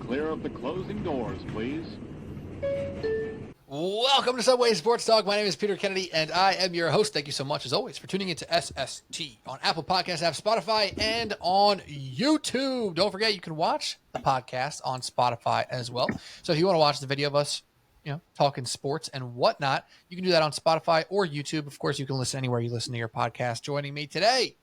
clear of the closing doors, please. Welcome to Subway Sports Talk. My name is Peter Kennedy, and I am your host. Thank you so much, as always, for tuning into SST on Apple Podcasts app, Spotify, and on YouTube. Don't forget, you can watch the podcast on Spotify as well. So if you want to watch the video of us, talking sports and whatnot, you can do that on Spotify or YouTube. Of course, you can listen anywhere you listen to your podcast. Joining me today,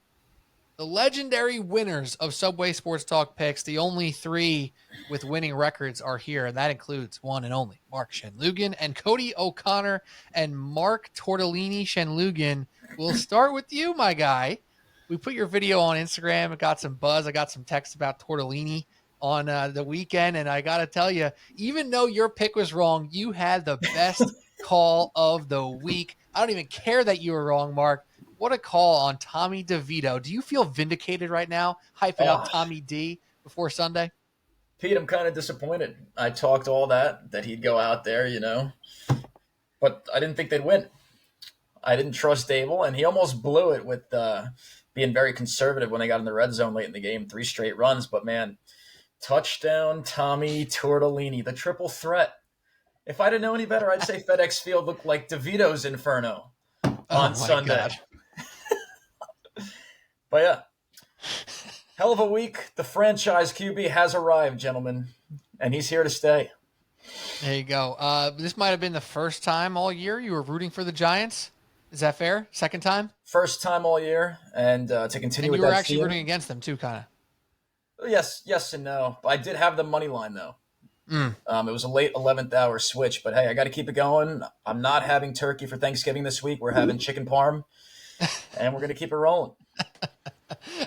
the legendary winners of Subway Sports Talk picks, the only three with winning records are here, and that includes one and only Mark Shenloogian and Cody O'Connor and Mark Tortellini Shenloogian. We'll start with you, my guy. We put your video on Instagram. It got some buzz. I got some texts about Tortellini on the weekend, and I got to tell you, even though your pick was wrong, you had the best call of the week. I don't even care that you were wrong, Mark. What a call on Tommy DeVito. Do you feel vindicated right now, hyping up Tommy D before Sunday? Pete, I'm kind of disappointed. I talked all that he'd go out there, but I didn't think they'd win. I didn't trust Dable, and he almost blew it with being very conservative when they got in the red zone late in the game, 3 straight runs. But, man, touchdown Tommy Tortellini, the triple threat. If I didn't know any better, I'd say FedEx Field looked like DeVito's Inferno on Sunday. God. But yeah, hell of a week. The franchise QB has arrived, gentlemen, and he's here to stay. There you go. This might have been the first time all year you were rooting for the Giants. Is that fair? Second time? First time all year, and to continue with that. You were actually rooting against them too, kind of. Yes and no. I did have the money line, though. It was a late 11th hour switch, but hey, I got to keep it going. I'm not having turkey for Thanksgiving this week. We're having chicken parm, and we're going to keep it rolling.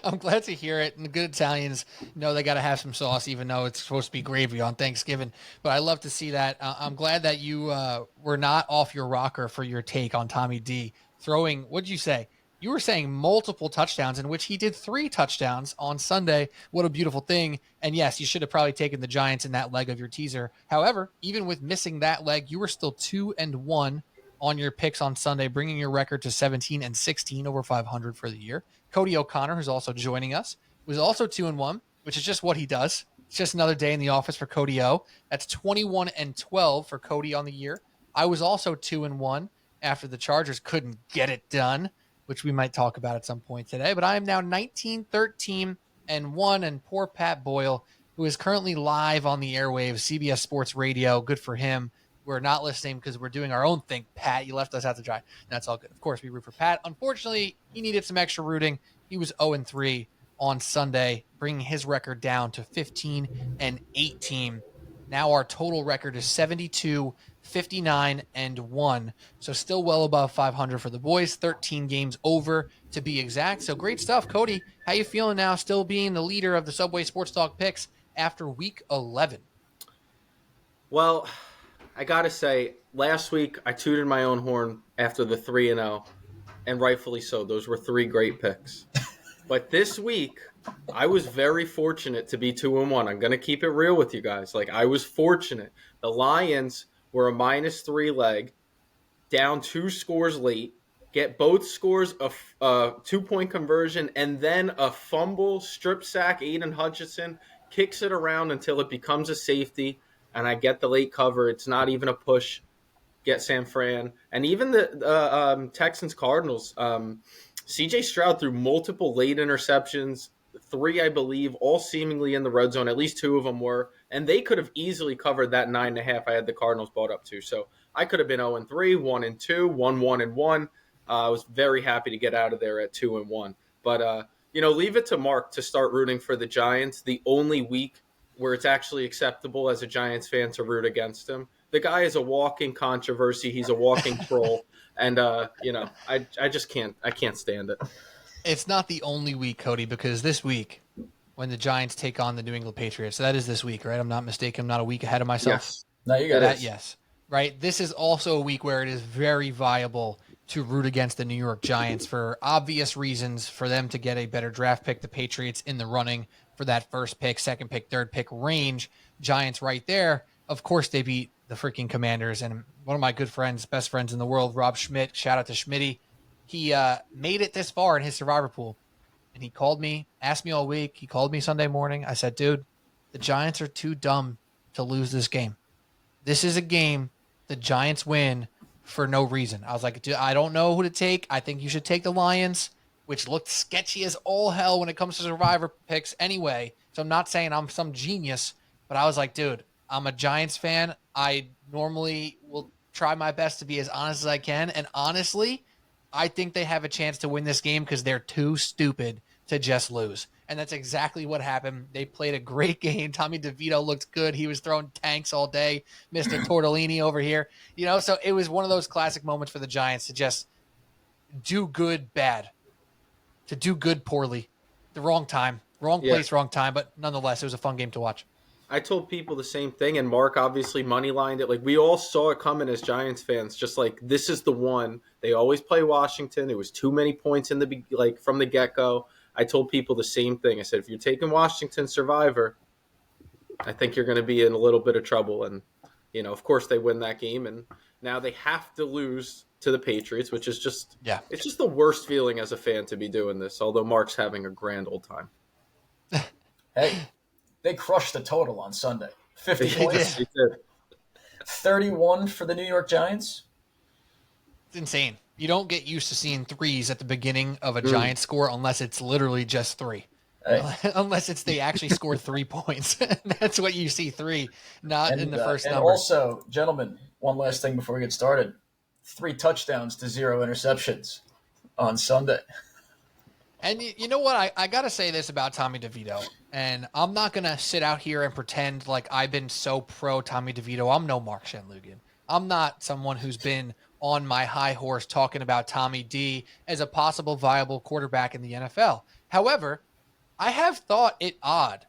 I'm glad to hear it. And the good Italians know they got to have some sauce, even though it's supposed to be gravy on Thanksgiving. But I love to see that. I'm glad that you were not off your rocker for your take on Tommy D throwing. What'd you say? You were saying multiple touchdowns, in which he did 3 touchdowns on Sunday. What a beautiful thing. And yes, you should have probably taken the Giants in that leg of your teaser. However, even with missing that leg, you were still 2-1 on your picks on Sunday, bringing your record to 17-16, over 500 for the year. Cody O'Connor, who's also joining us, was also 2-1, which is just what he does. It's just another day in the office for Cody O. That's 21-12 for Cody on the year. I was also 2-1 after the Chargers couldn't get it done, which we might talk about at some point today. But I am now 19-13-1, and poor Pat Boyle, who is currently live on the airwaves, CBS Sports Radio. Good for him. We're not listening because we're doing our own thing. Pat, you left us out to dry. That's all good. Of course, we root for Pat. Unfortunately, he needed some extra rooting. He was 0-3 on Sunday, bringing his record down to 15-18. Now our total record is 72-59-1. So still well above 500 for the boys. 13 games over to be exact. So great stuff, Cody. How you feeling now, still being the leader of the Subway Sports Talk picks after week 11? Well, I got to say, last week I tooted my own horn after the 3-0, and rightfully so. Those were 3 great picks. But this week, I was very fortunate to be 2-1. I'm going to keep it real with you guys. I was fortunate. The Lions were a -3 leg, down 2 scores late, get both scores a 2-point conversion, and then a fumble, strip sack. Aiden Hutchinson kicks it around until it becomes a safety. And I get the late cover. It's not even a push. Get San Fran. And even the Texans-Cardinals. C.J. Stroud threw multiple late interceptions. 3, I believe, all seemingly in the red zone. At least 2 of them were. And they could have easily covered that 9.5 I had the Cardinals bought up to. So I could have been 0-3, 1-2, 1-1-1. I was very happy to get out of there at 2-1. But, leave it to Mark to start rooting for the Giants. The only week where it's actually acceptable as a Giants fan to root against him. The guy is a walking controversy. He's a walking troll. And, I just can't stand it. It's not the only week, Cody, because this week when the Giants take on the New England Patriots, so that is this week, right? I'm not mistaken. I'm not a week ahead of myself. Yes. No, you got it. Yes. Right. This is also a week where it is very viable to root against the New York Giants for obvious reasons, for them to get a better draft pick. The Patriots in the running for that first pick, second pick, third pick range. Giants right there. Of course, they beat the freaking Commanders. And one of my good friends, best friends in the world, Rob Schmidt, shout out to Schmitty. He made it this far in his survivor pool. And he called me, asked me all week. He called me Sunday morning. I said, dude, the Giants are too dumb to lose this game. This is a game the Giants win for no reason. I was like, dude, I don't know who to take. I think you should take the Lions, which looked sketchy as all hell when it comes to survivor picks anyway. So I'm not saying I'm some genius, but I was like, dude, I'm a Giants fan. I normally will try my best to be as honest as I can. And honestly, I think they have a chance to win this game because they're too stupid to just lose. And that's exactly what happened. They played a great game. Tommy DeVito looked good. He was throwing tanks all day. Mr. Tortellini over here. So it was one of those classic moments for the Giants to just do good, bad. To do good, poorly. The wrong time. Wrong place, wrong time. But nonetheless, it was a fun game to watch. I told people the same thing, and Mark obviously moneylined it. Like, we all saw it coming as Giants fans, just like, this is the one. They always play Washington. It was too many points from the get-go. I told people the same thing. I said, if you're taking Washington Survivor, I think you're going to be in a little bit of trouble. And, of course they win that game, and now they have to lose to the Patriots, which is just, it's just the worst feeling as a fan to be doing this, although Mark's having a grand old time. Hey, they crushed the total on Sunday. 50 points. They did. 31 for the New York Giants. It's insane. You don't get used to seeing threes at the beginning of a Giants score unless it's literally just three. Hey. Unless they actually scored 3 points. That's what you see, three, not in the first number. And also, gentlemen, one last thing before we get started. 3 touchdowns to 0 interceptions on Sunday. And you know what? I got to say this about Tommy DeVito. And I'm not going to sit out here and pretend like I've been so pro Tommy DeVito. I'm no Mark Shenloogian. I'm not someone who's been on my high horse talking about Tommy D as a possible viable quarterback in the NFL. However, I have thought it odd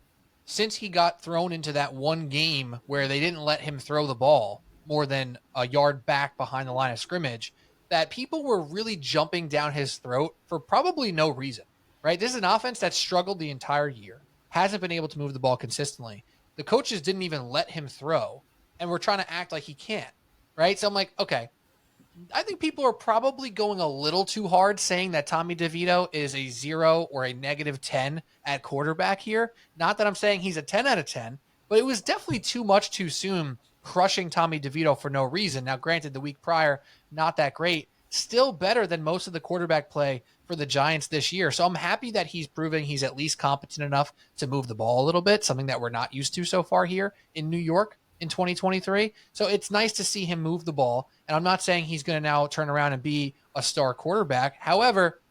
since he got thrown into that one game where they didn't let him throw the ball more than a yard back behind the line of scrimmage, that people were really jumping down his throat for probably no reason, right? This is an offense that struggled the entire year, hasn't been able to move the ball consistently. The coaches didn't even let him throw, and we're trying to act like he can't, right? So I'm like, okay, I think people are probably going a little too hard saying that Tommy DeVito is a 0 or a -10 at quarterback here. Not that I'm saying he's a 10 out of 10, but it was definitely too much too soon crushing Tommy DeVito for no reason. Now, granted, the week prior, not that great. Still better than most of the quarterback play for the Giants this year. So I'm happy that he's proving he's at least competent enough to move the ball a little bit, something that we're not used to so far here in New York in 2023. So it's nice to see him move the ball. And I'm not saying he's going to now turn around and be a star quarterback. However,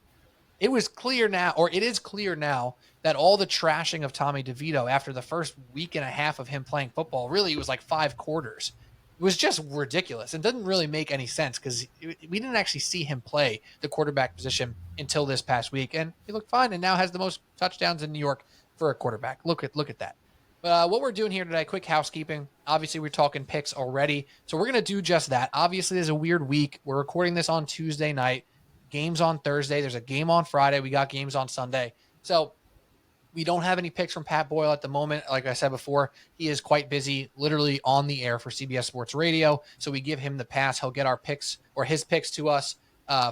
it is clear now that all the trashing of Tommy DeVito after the first week and a half of him playing football, really it was like 5 quarters. It was just ridiculous. It doesn't really make any sense because we didn't actually see him play the quarterback position until this past week. And he looked fine and now has the most touchdowns in New York for a quarterback. Look at that. What we're doing here today, quick housekeeping. Obviously, we're talking picks already. So we're going to do just that. Obviously, there's a weird week. We're recording this on Tuesday night. Games on Thursday. There's a game on Friday. We got games on Sunday. So we don't have any picks from Pat Boyle at the moment. Like I said before, he is quite busy, literally on the air for CBS Sports Radio. So we give him the pass. He'll get our picks or his picks to us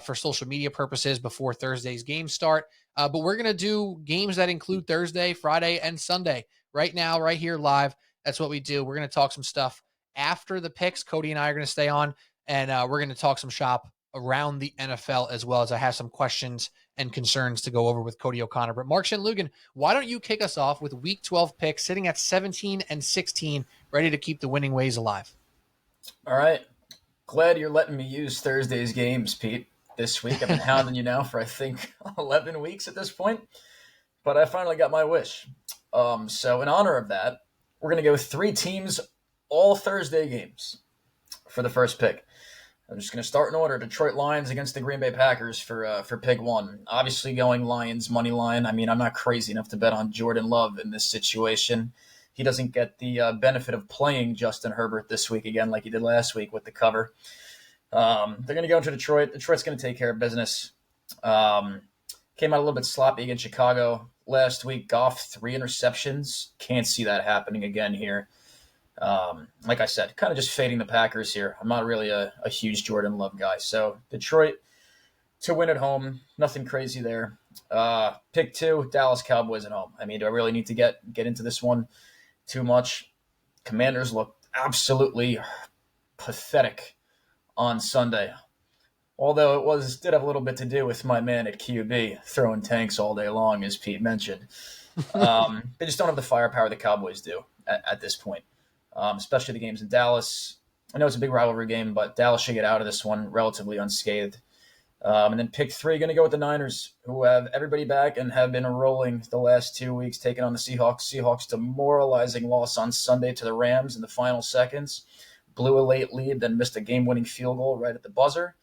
for social media purposes before Thursday's games start. But we're going to do games that include Thursday, Friday, and Sunday. Right now, right here live. That's what we do. We're going to talk some stuff after the picks. Cody and I are going to stay on, and we're going to talk some shop around the NFL as well, as I have some questions and concerns to go over with Cody O'Connor. But Mark Shenloogian, why don't you kick us off with Week 12 picks, sitting at 17-16, ready to keep the winning ways alive? All right. Glad you're letting me use Thursday's games, Pete, this week. I've been hounding you now for, I think, 11 weeks at this point. But I finally got my wish. So in honor of that, we're going to go 3 teams, all Thursday games for the first pick. I'm just going to start in order. Detroit Lions against the Green Bay Packers for pick 1. Obviously going Lions money line. I mean, I'm not crazy enough to bet on Jordan Love in this situation. He doesn't get the benefit of playing Justin Herbert this week again like he did last week with the cover. They're going to go into Detroit. Detroit's going to take care of business. Came out a little bit sloppy against Chicago last week. Goff, 3 interceptions. Can't see that happening again here. Like I said, kind of just fading the Packers here. I'm not really a huge Jordan Love guy. So Detroit to win at home. Nothing crazy there. Pick 2, Dallas Cowboys at home. I mean, do I really need to get into this one too much? Commanders looked absolutely pathetic on Sunday. Although did have a little bit to do with my man at QB throwing tanks all day long, as Pete mentioned. They just don't have the firepower the Cowboys do at this point, especially the games in Dallas. I know it's a big rivalry game, but Dallas should get out of this one relatively unscathed. And then pick 3, going to go with the Niners, who have everybody back and have been rolling the last 2 weeks, taking on the Seahawks. Seahawks demoralizing loss on Sunday to the Rams in the final seconds. Blew a late lead, then missed a game-winning field goal right at the buzzer.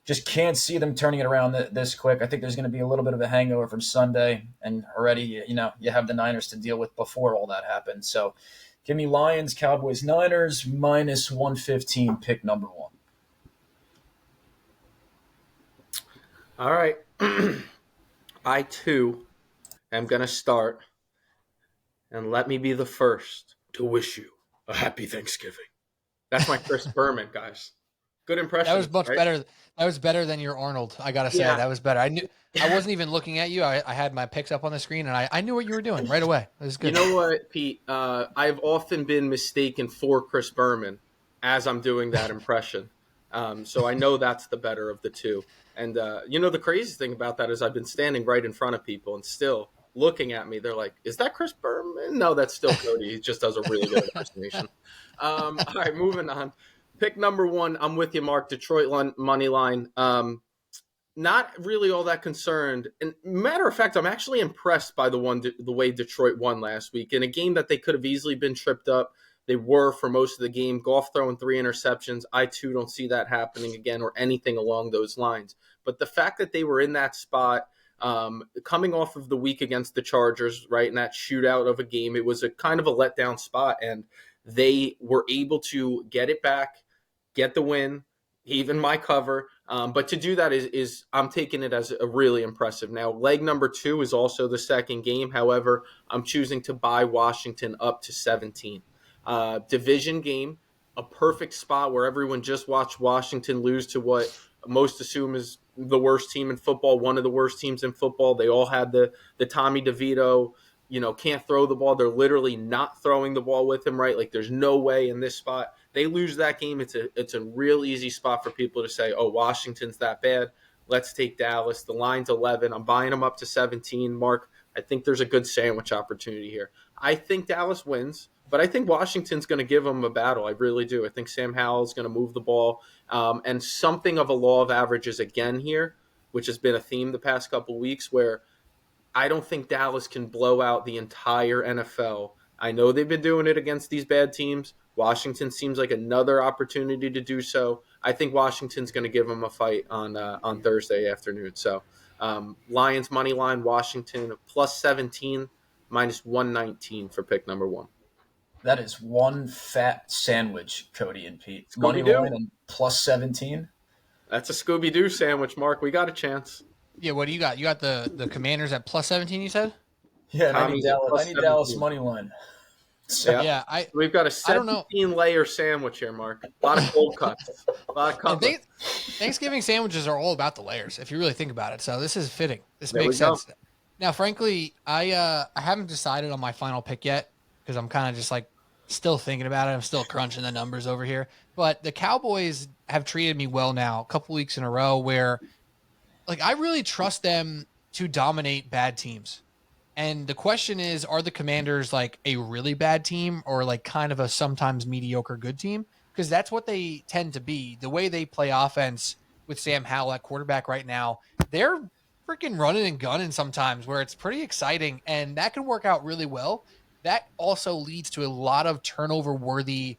Just can't see them turning it around this quick. I think there's going to be a little bit of a hangover from Sunday, and already, you have the Niners to deal with before all that happens. So give me Lions, Cowboys, Niners, minus 115, pick number 1. All right. I, too, am going to start, and let me be the first to wish you a happy Thanksgiving. That's my Chris Berman, guys. Good impression. That was much right? better. That was better than your Arnold. I gotta say, that was better. I wasn't even looking at you. I had my picks up on the screen, and I knew what you were doing right away. It was good. You know what, Pete? I've often been mistaken for Chris Berman as I'm doing that impression. So I know that's the better of the two. And the craziest thing about that is I've been standing right in front of people and still looking at me. They're like, "Is that Chris Berman?" No, that's still Cody. He just does a really good impersonation. All right, moving on. Pick number 1, I'm with you, Mark. Detroit money line. Not really all that concerned. And matter of fact, I'm actually impressed by the way Detroit won last week in a game that they could have easily been tripped up. They were for most of the game. Goff throwing 3 interceptions. I, too, don't see that happening again or anything along those lines. But the fact that they were in that spot, coming off of the week against the Chargers, right, in that shootout of a game, it was a kind of a letdown spot. And they were able to get it back, get the win, even my cover. But to do that is I'm taking it as a really impressive. Now, leg number 2 is also the second game. However, I'm choosing to buy Washington up to 17. Division game, a perfect spot where everyone just watched Washington lose to what most assume is the worst team in football, one of the worst teams in football. They all had the Tommy DeVito, can't throw the ball. They're literally not throwing the ball with him, right? Like there's no way in this spot. They lose that game. It's a real easy spot for people to say, oh, Washington's that bad. Let's take Dallas. The line's 11. I'm buying them up to 17. Mark, I think there's a good sandwich opportunity here. I think Dallas wins, but I think Washington's going to give them a battle. I really do. I think Sam Howell's going to move the ball. And something of a law of averages again here, which has been a theme the past couple of weeks, where I don't think Dallas can blow out the entire NFL. I know they've been doing it against these bad teams. Washington seems like another opportunity to do so. I think Washington's going to give them a fight on Thursday afternoon. So Lions money line, Washington plus 17, minus 119 for pick number 1. That is one fat sandwich, Cody and Pete. Money Scooby-Doo. line and plus 17. That's a Scooby-Doo sandwich, Mark. We got a chance. Yeah, what do you got? You got the Commanders at plus 17, you said? Yeah, and I need Tommy's at Dallas +17. money line. So, Yeah, We've got a I don't know. 17-layer sandwich here, Mark. A lot of cold cuts. A lot of And cutlets. Thanksgiving sandwiches are all about the layers, if you really think about it. So this is fitting. This There makes we go. sense. Now, frankly, I haven't decided on my final pick yet because I'm kind of just like still thinking about it. I'm still crunching the numbers over here. But the Cowboys have treated me well now, a couple weeks in a row, where like I really trust them to dominate bad teams. And the question is, are the Commanders like a really bad team or like kind of a sometimes mediocre good team? Because that's what they tend to be. The way they play offense with Sam Howell at quarterback right now, they're freaking running and gunning sometimes where it's pretty exciting. And that can work out really well. That also leads to a lot of turnover-worthy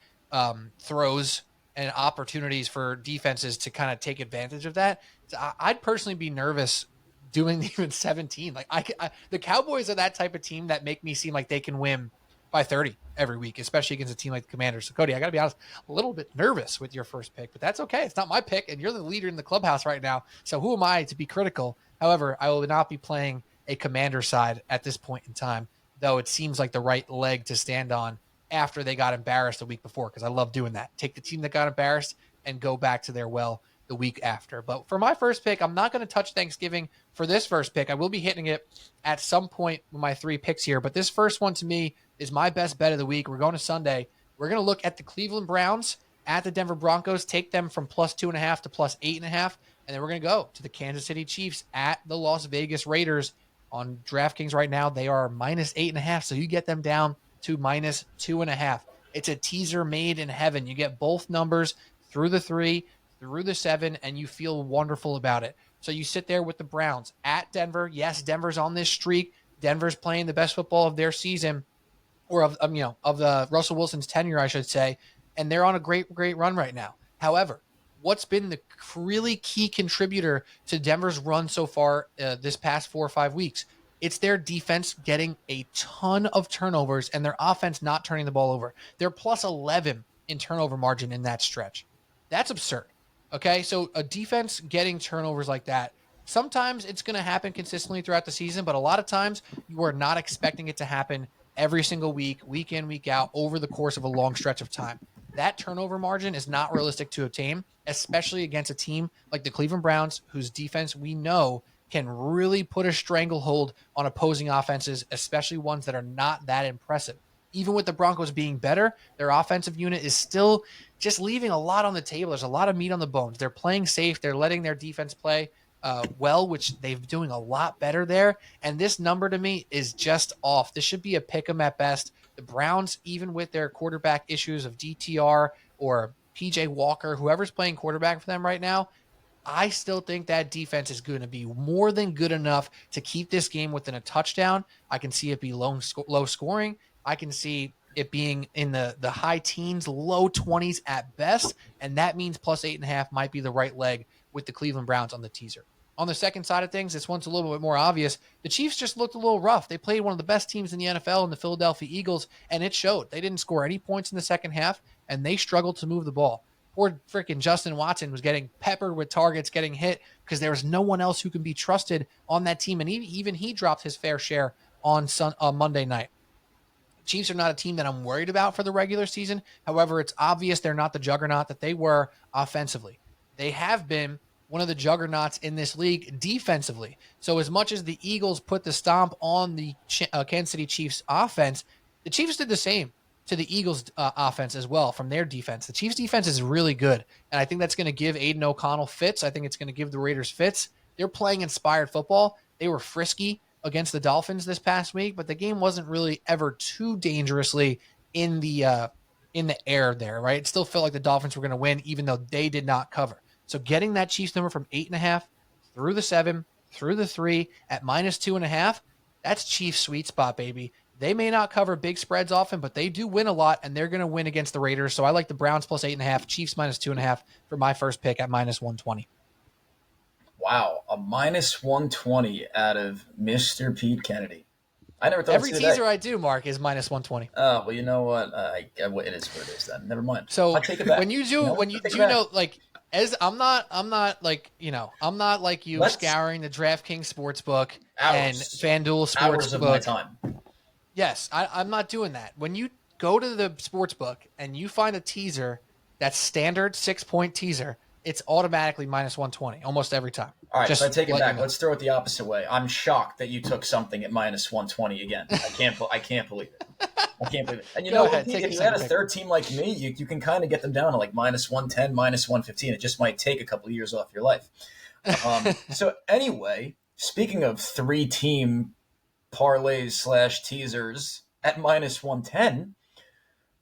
throws and opportunities for defenses to kind of take advantage of that. So I'd personally be nervous doing even 17. Like the Cowboys are that type of team that make me seem like they can win by 30 every week, especially against a team like the Commanders. So Cody, I got to be honest, a little bit nervous with your first pick, but that's okay. It's not my pick, and you're the leader in the clubhouse right now. So who am I to be critical? However, I will not be playing a Commander side at this point in time, though it seems like the right leg to stand on after they got embarrassed the week before, because I love doing that. Take the team that got embarrassed and go back to their well the week after. But for my first pick, I'm not going to touch Thanksgiving for this first pick. I will be hitting it at some point with my 3 picks here, but this first one to me is my best bet of the week. We're going to Sunday. We're going to look at the Cleveland Browns at the Denver Broncos, take them from +2.5 to +8.5. And then we're going to go to the Kansas City Chiefs at the Las Vegas Raiders. On DraftKings right now, they are -8.5. So you get them down to -2.5. It's a teaser made in heaven. You get both numbers through the 3, through the 7, and you feel wonderful about it. So you sit there with the Browns at Denver. Yes, Denver's on this streak. Denver's playing the best football of their season, or of the Russell Wilson's tenure, I should say, and they're on a great run right now. However, what's been the really key contributor to Denver's run so far this past 4 or 5 weeks? It's their defense getting a ton of turnovers and their offense not turning the ball over. They're +11 in turnover margin in that stretch. That's absurd. Okay, so a defense getting turnovers like that, sometimes it's going to happen consistently throughout the season, but a lot of times you are not expecting it to happen every single week, week in, week out, over the course of a long stretch of time. That turnover margin is not realistic to obtain, especially against a team like the Cleveland Browns, whose defense we know can really put a stranglehold on opposing offenses, especially ones that are not that impressive. Even with the Broncos being better, their offensive unit is still just leaving a lot on the table. There's a lot of meat on the bones. They're playing safe. They're letting their defense play well, which they've been doing a lot better there. And this number to me is just off. This should be a pick 'em at best. The Browns, even with their quarterback issues of DTR or PJ Walker, whoever's playing quarterback for them right now, I still think that defense is going to be more than good enough to keep this game within a touchdown. I can see it be low scoring. I can see it being in the high teens, low 20s at best. And that means +8.5 might be the right leg with the Cleveland Browns on the teaser. On the second side of things, this one's a little bit more obvious. The Chiefs just looked a little rough. They played one of the best teams in the NFL in the Philadelphia Eagles, and it showed. They didn't score any points in the second half, and they struggled to move the ball. Poor freaking Justin Watson was getting peppered with targets, getting hit, because there was no one else who can be trusted on that team, and even he dropped his fair share on Monday night. Chiefs are not a team that I'm worried about for the regular season. However, it's obvious they're not the juggernaut that they were offensively. They have been one of the juggernauts in this league defensively. So as much as the Eagles put the stomp on the Kansas City Chiefs offense, the Chiefs did the same to the Eagles offense as well from their defense. The Chiefs defense is really good, and I think that's going to give Aiden O'Connell fits. I think it's going to give the Raiders fits. They're playing inspired football. They were frisky against the Dolphins this past week, but the game wasn't really ever too dangerously in the air there, right? It still felt like the Dolphins were going to win, even though they did not cover. So getting that Chiefs number from 8.5 through the 7, through the 3 at -2.5, that's Chiefs sweet spot, baby. They may not cover big spreads often, but they do win a lot, and they're going to win against the Raiders. So I like the Browns +8.5, Chiefs -2.5 for my first pick at -120. Wow, a -120 out of Mr. Pete Kennedy. I never thought every teaser I do, Mark, is -120. Oh, well, you know what? It is what it is then. Never mind. So I'll take it back. when you do, as I'm not like you scouring the DraftKings Sportsbook and FanDuel Hours of my Sportsbook. time. Yes, I'm not doing that. When you go to the Sportsbook and you find a teaser that's standard 6-point teaser, it's automatically -120 almost every time. All right, so I take it back. Let's throw it the opposite way. I'm shocked that you took something at -120 again. I can't believe it. I can't believe it. And you know, if you had a third team like me, you can kind of get them down to like -110, -115. It just might take a couple of years off your life. So anyway, speaking of 3-team parlays / teasers at -110,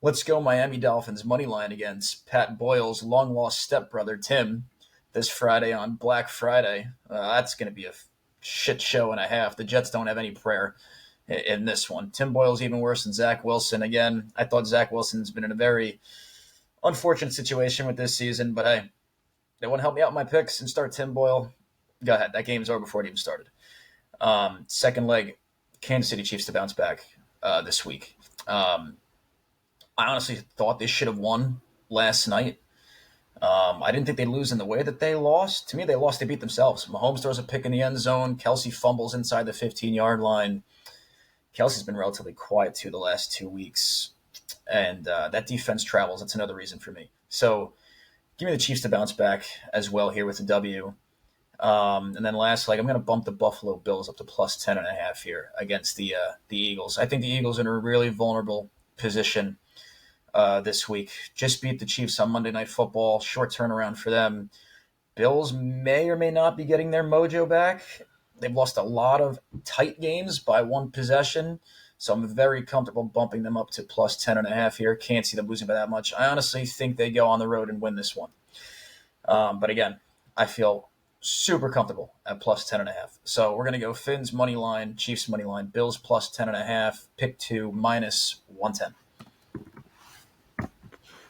let's go Miami Dolphins money line against Pat Boyle's long-lost stepbrother, Tim, this Friday on Black Friday. That's going to be a shit show and a half. The Jets don't have any prayer in this one. Tim Boyle's even worse than Zach Wilson. Again, I thought Zach Wilson's been in a very unfortunate situation with this season, but hey, they want to help me out with my picks and start Tim Boyle. Go ahead. That game's over before it even started. Second leg, Kansas City Chiefs to bounce back this week. I honestly thought they should have won last night. I didn't think they'd lose in the way that they lost. To me, they beat themselves. Mahomes throws a pick in the end zone. Kelsey fumbles inside the 15-yard line. Kelsey's been relatively quiet, too, the last 2 weeks. And that defense travels. That's another reason for me. So give me the Chiefs to bounce back as well here with the W. And then last leg, I'm going to bump the Buffalo Bills up to plus 10.5 here against the Eagles. I think the Eagles are in a really vulnerable position this week. Just beat the Chiefs on Monday Night Football. Short turnaround for them. Bills may or may not be getting their mojo back. They've lost a lot of tight games by one possession. So I'm very comfortable bumping them up to plus 10.5 here. Can't see them losing by that much. I honestly think they go on the road and win this one. But again, I feel super comfortable at plus 10.5. So we're going to go Finn's money line, Chiefs money line, Bills plus 10.5, pick 2 minus 110.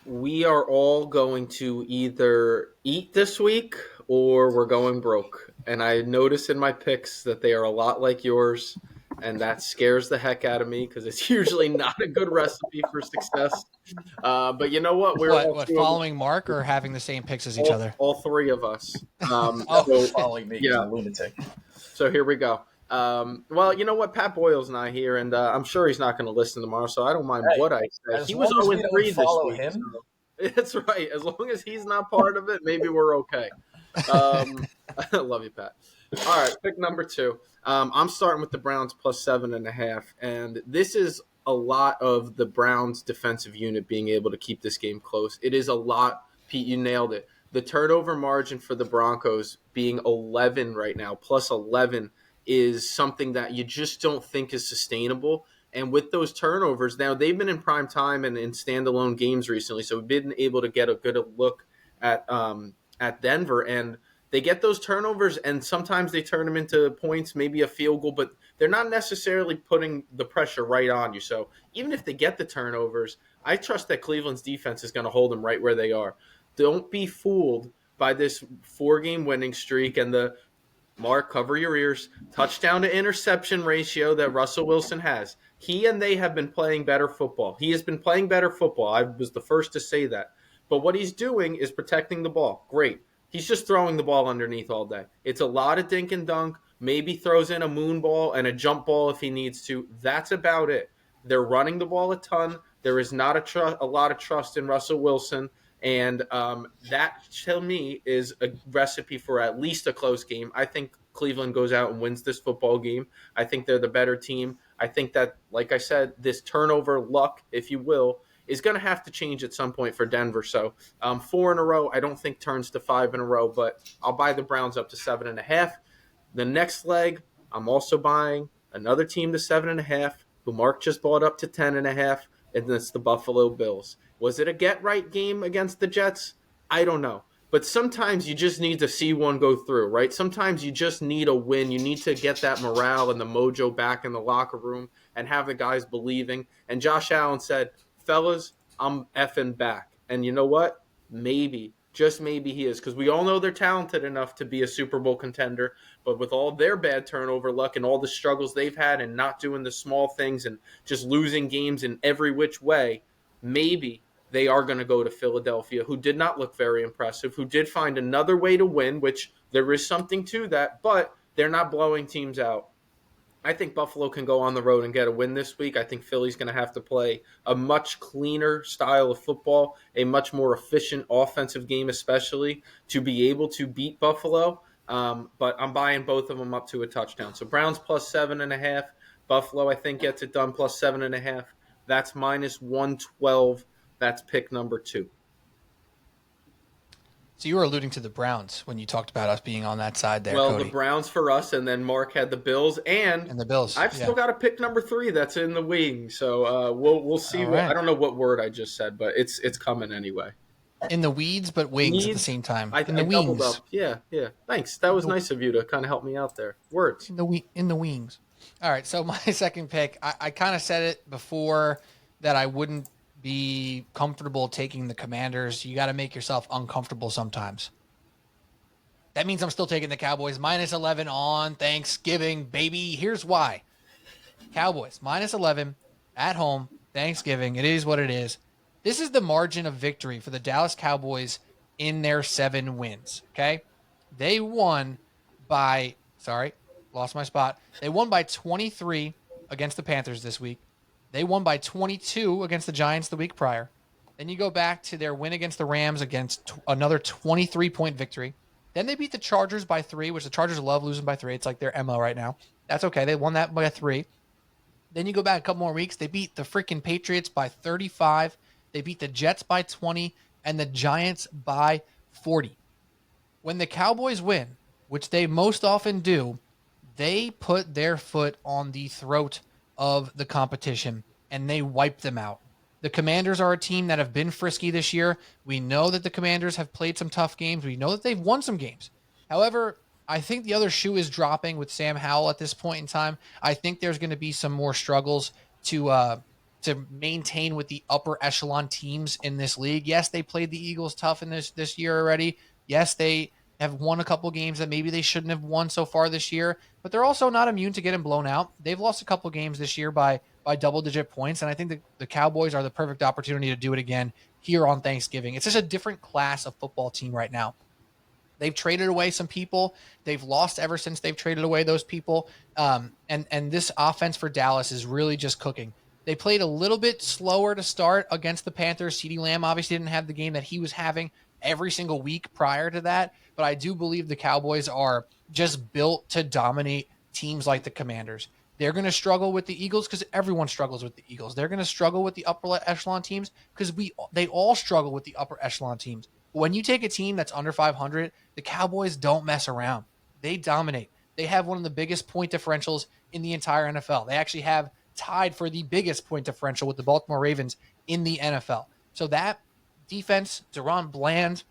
We are all going to either eat this week or we're going broke. And I notice in my picks that they are a lot like yours, and that scares the heck out of me because it's usually not a good recipe for success. But you know what? What following Mark or having the same picks as each other? All three of us. So following me, yeah. a lunatic. So here we go. Well, you know what? Pat Boyle's not here, and I'm sure he's not going to listen tomorrow, so I don't mind what I say. He was 0-3 this week. Him. So that's right. As long as he's not part of it, maybe we're okay. I love you, Pat. All right, pick number 2. I'm starting with the Browns plus 7.5, and this is a lot of the Browns' defensive unit being able to keep this game close. It is a lot. Pete, you nailed it. The turnover margin for the Broncos being 11 right now, plus 11, is something that you just don't think is sustainable. And with those turnovers, now they've been in prime time and in standalone games recently, so we've been able to get a good look at Denver. And they get those turnovers, and sometimes they turn them into points, maybe a field goal, but they're not necessarily putting the pressure right on you. So even if they get the turnovers, I trust that Cleveland's defense is going to hold them right where they are. Don't be fooled by this 4-game winning streak and the Mark, cover your ears, touchdown to interception ratio that Russell Wilson has. He and they have been playing better football. He has been playing better football. I was the first to say that. But what he's doing is protecting the ball. Great. He's just throwing the ball underneath all day. It's a lot of dink and dunk, maybe throws in a moon ball and a jump ball if he needs to. That's about it. They're running the ball a ton. There is not a lot of trust in Russell Wilson. And that, to me, is a recipe for at least a close game. I think Cleveland goes out and wins this football game. I think they're the better team. I think that, like I said, this turnover luck, if you will, is going to have to change at some point for Denver. So 4 in a row, I don't think turns to 5 in a row, but I'll buy the Browns up to 7.5. The next leg, I'm also buying another team to 7.5, who Mark just bought up to 10.5, and that's the Buffalo Bills. Was it a get-right game against the Jets? I don't know. But sometimes you just need to see one go through, right? Sometimes you just need a win. You need to get that morale and the mojo back in the locker room and have the guys believing. And Josh Allen said, fellas, I'm effing back. And you know what? Maybe, just maybe he is. Because we all know they're talented enough to be a Super Bowl contender. But with all their bad turnover luck and all the struggles they've had and not doing the small things and just losing games in every which way, maybe they are going to go to Philadelphia, who did not look very impressive, who did find another way to win, which there is something to that, but they're not blowing teams out. I think Buffalo can go on the road and get a win this week. I think Philly's going to have to play a much cleaner style of football, a much more efficient offensive game especially, to be able to beat Buffalo. But I'm buying both of them up to a touchdown. So Browns plus 7.5. Buffalo, I think, gets it done plus 7.5. That's minus 112. That's pick number 2. So you were alluding to the Browns when you talked about us being on that side there, Well, Cody. the Browns for us, and then Mark had the Bills, and the Bills. I've still got a pick number 3 that's in the wing. So we'll see. Right. I don't know what word I just said, but it's coming anyway. In the weeds, but wings at the same time. In the doubled wings. up. Yeah. Thanks. That was nice of you to kind of help me out there. Words. In the wings. All right, so my second pick, I kind of said it before that I wouldn't be comfortable taking the Commanders. You got to make yourself uncomfortable sometimes. That means I'm still taking the Cowboys minus 11 on Thanksgiving, baby. Here's why. Cowboys minus 11 at home, Thanksgiving. It is what it is. This is the margin of victory for the Dallas Cowboys in their 7 wins, okay? They won by, lost my spot. They won by 23 against the Panthers this week. They won by 22 against the Giants the week prior. Then you go back to their win against the Rams against another 23-point victory. Then they beat the Chargers by 3, which the Chargers love losing by 3. It's like their MO right now. That's okay. They won that by 3. Then you go back a couple more weeks. They beat the freaking Patriots by 35. They beat the Jets by 20 and the Giants by 40. When the Cowboys win, which they most often do, they put their foot on the throat of the competition and they wipe them out. The Commanders are a team that have been frisky this year. We know that the Commanders have played some tough games. We know that they've won some games. However, I think the other shoe is dropping with Sam Howell at this point in time. I think there's going to be some more struggles to maintain with the upper echelon teams in this league. Yes, they played the Eagles tough in this year already. Yes, they have won a couple games that maybe they shouldn't have won so far this year, but they're also not immune to getting blown out. They've lost a couple games this year by double-digit points, and I think the Cowboys are the perfect opportunity to do it again here on Thanksgiving. It's just a different class of football team right now. They've traded away some people. They've lost ever since they've traded away those people. And this offense for Dallas is really just cooking. They played a little bit slower to start against the Panthers. CeeDee Lamb obviously didn't have the game that he was having every single week prior to that. But I do believe the Cowboys are just built to dominate teams like the Commanders. They're going to struggle with the Eagles because everyone struggles with the Eagles. They're going to struggle with the upper echelon teams because they all struggle with the upper echelon teams. When you take a team that's under 500, the Cowboys don't mess around. They dominate. They have one of the biggest point differentials in the entire NFL. They actually have tied for the biggest point differential with the Baltimore Ravens in the NFL. So that defense, Deron Bland,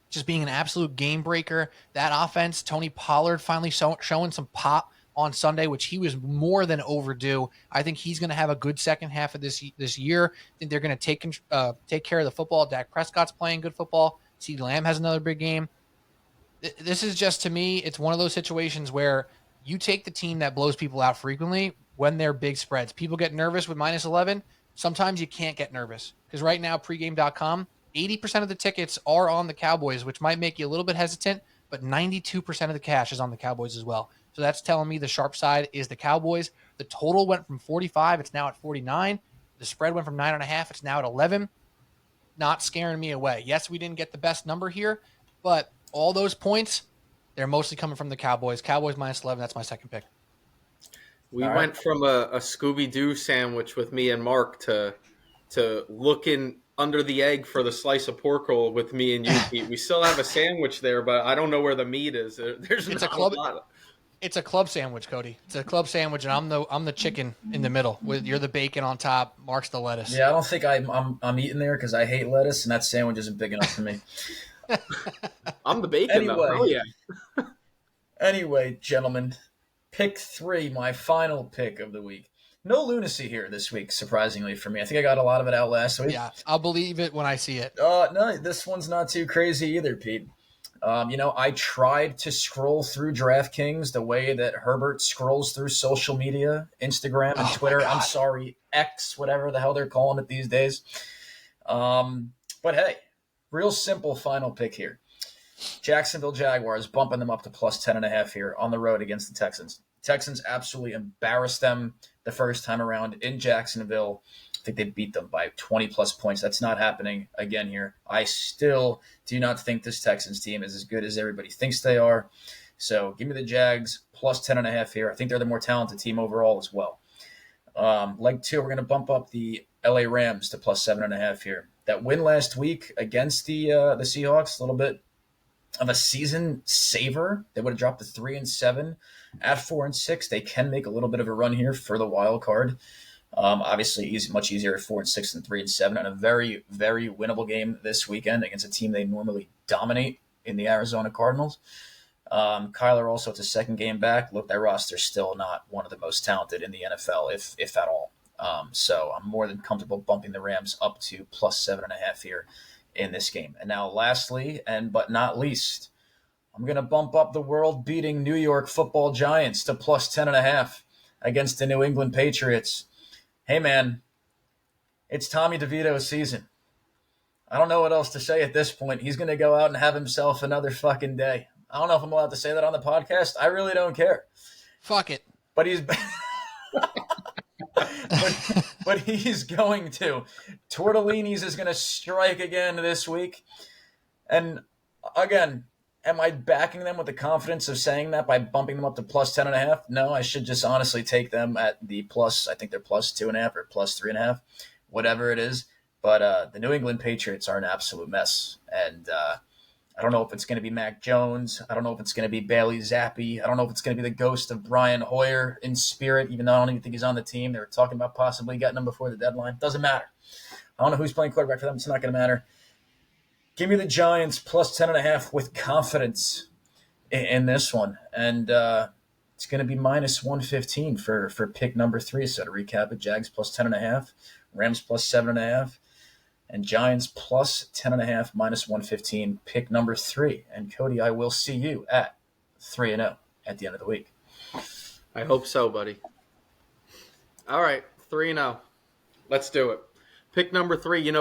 just being an absolute game breaker. That offense, Tony Pollard finally showing some pop on Sunday, which he was more than overdue. I think he's going to have a good second half of this year. I think they're going to take care of the football. Dak Prescott's playing good football. CeeDee Lamb has another big game. This is just, to me, it's one of those situations where you take the team that blows people out frequently when they're big spreads. People get nervous with minus 11. Sometimes you can't get nervous because right now, pregame.com, 80% of the tickets are on the Cowboys, which might make you a little bit hesitant, but 92% of the cash is on the Cowboys as well. So that's telling me the sharp side is the Cowboys. The total went from 45. It's now at 49. The spread went from 9.5. It's now at 11. Not scaring me away. Yes, we didn't get the best number here, but all those points, they're mostly coming from the Cowboys. Cowboys minus 11. That's my second pick. We went from a Scooby-Doo sandwich with me and Mark to looking under the egg for the slice of pork roll with me and you, Pete. We still have a sandwich there, but I don't know where the meat is. There's It's not a club. a lot of... It's a club sandwich, Cody. It's a club sandwich, and I'm the chicken in the middle. You're the bacon on top. Mark's the lettuce. Yeah, I don't think I'm eating there because I hate lettuce, and that sandwich isn't big enough for me. I'm the bacon, though. Oh, yeah. Anyway, gentlemen, pick 3, my final pick of the week. No lunacy here this week, surprisingly for me. I think I got a lot of it out last week. Yeah, I'll believe it when I see it. No, this one's not too crazy either, Pete. I tried to scroll through DraftKings the way that Herbert scrolls through social media, Instagram and Twitter. I'm sorry, X, whatever the hell they're calling it these days. But hey, real simple final pick here. Jacksonville Jaguars bumping them up to plus 10.5 here on the road against the Texans. Texans absolutely embarrassed them the first time around in Jacksonville. I think they beat them by 20-plus points. That's not happening again here. I still do not think this Texans team is as good as everybody thinks they are. So give me the Jags plus 10.5 here. I think they're the more talented team overall as well. Leg 2, we're going to bump up the LA Rams to plus 7.5 here. That win last week against the Seahawks, a little bit of a season saver. They would have dropped to 3-7 at 4-6. They can make a little bit of a run here for the wild card. Obviously, much easier at 4-6 than 3-7, and a very, very winnable game this weekend against a team they normally dominate in the Arizona Cardinals. Kyler also, it's a second game back. Look, that roster's still not one of the most talented in the NFL, if at all. So I'm more than comfortable bumping the Rams up to plus 7.5 here in this game. And now, lastly, but not least, I'm going to bump up the world-beating New York Football Giants to plus 10.5 against the New England Patriots. Hey, man, it's Tommy DeVito's season. I don't know what else to say at this point. He's going to go out and have himself another fucking day. I don't know if I'm allowed to say that on the podcast. I really don't care. Fuck it. But he's but he's going to. Tortellini's is going to strike again this week. And again, Am I backing them with the confidence of saying that by bumping them up to plus 10.5? No, I should just honestly take them at the plus. I think they're plus 2.5 or plus 3.5, whatever it is. But the New England Patriots are an absolute mess. And I don't know if it's going to be Mac Jones. I don't know if it's going to be Bailey Zappi. I don't know if it's going to be the ghost of Brian Hoyer in spirit, even though I don't even think he's on the team. They were talking about possibly getting him before the deadline. Doesn't matter. I don't know who's playing quarterback for them. It's not going to matter. Give me the Giants plus 10.5 with confidence in this one. And it's going to be minus 115 for pick number 3. So to recap it, Jags plus 10.5, Rams plus 7.5, and Giants plus 10.5, minus 115, pick number 3. And Cody, I will see you at 3-0 at the end of the week. I hope so, buddy. All right, 3-0. Let's do it. Pick number 3,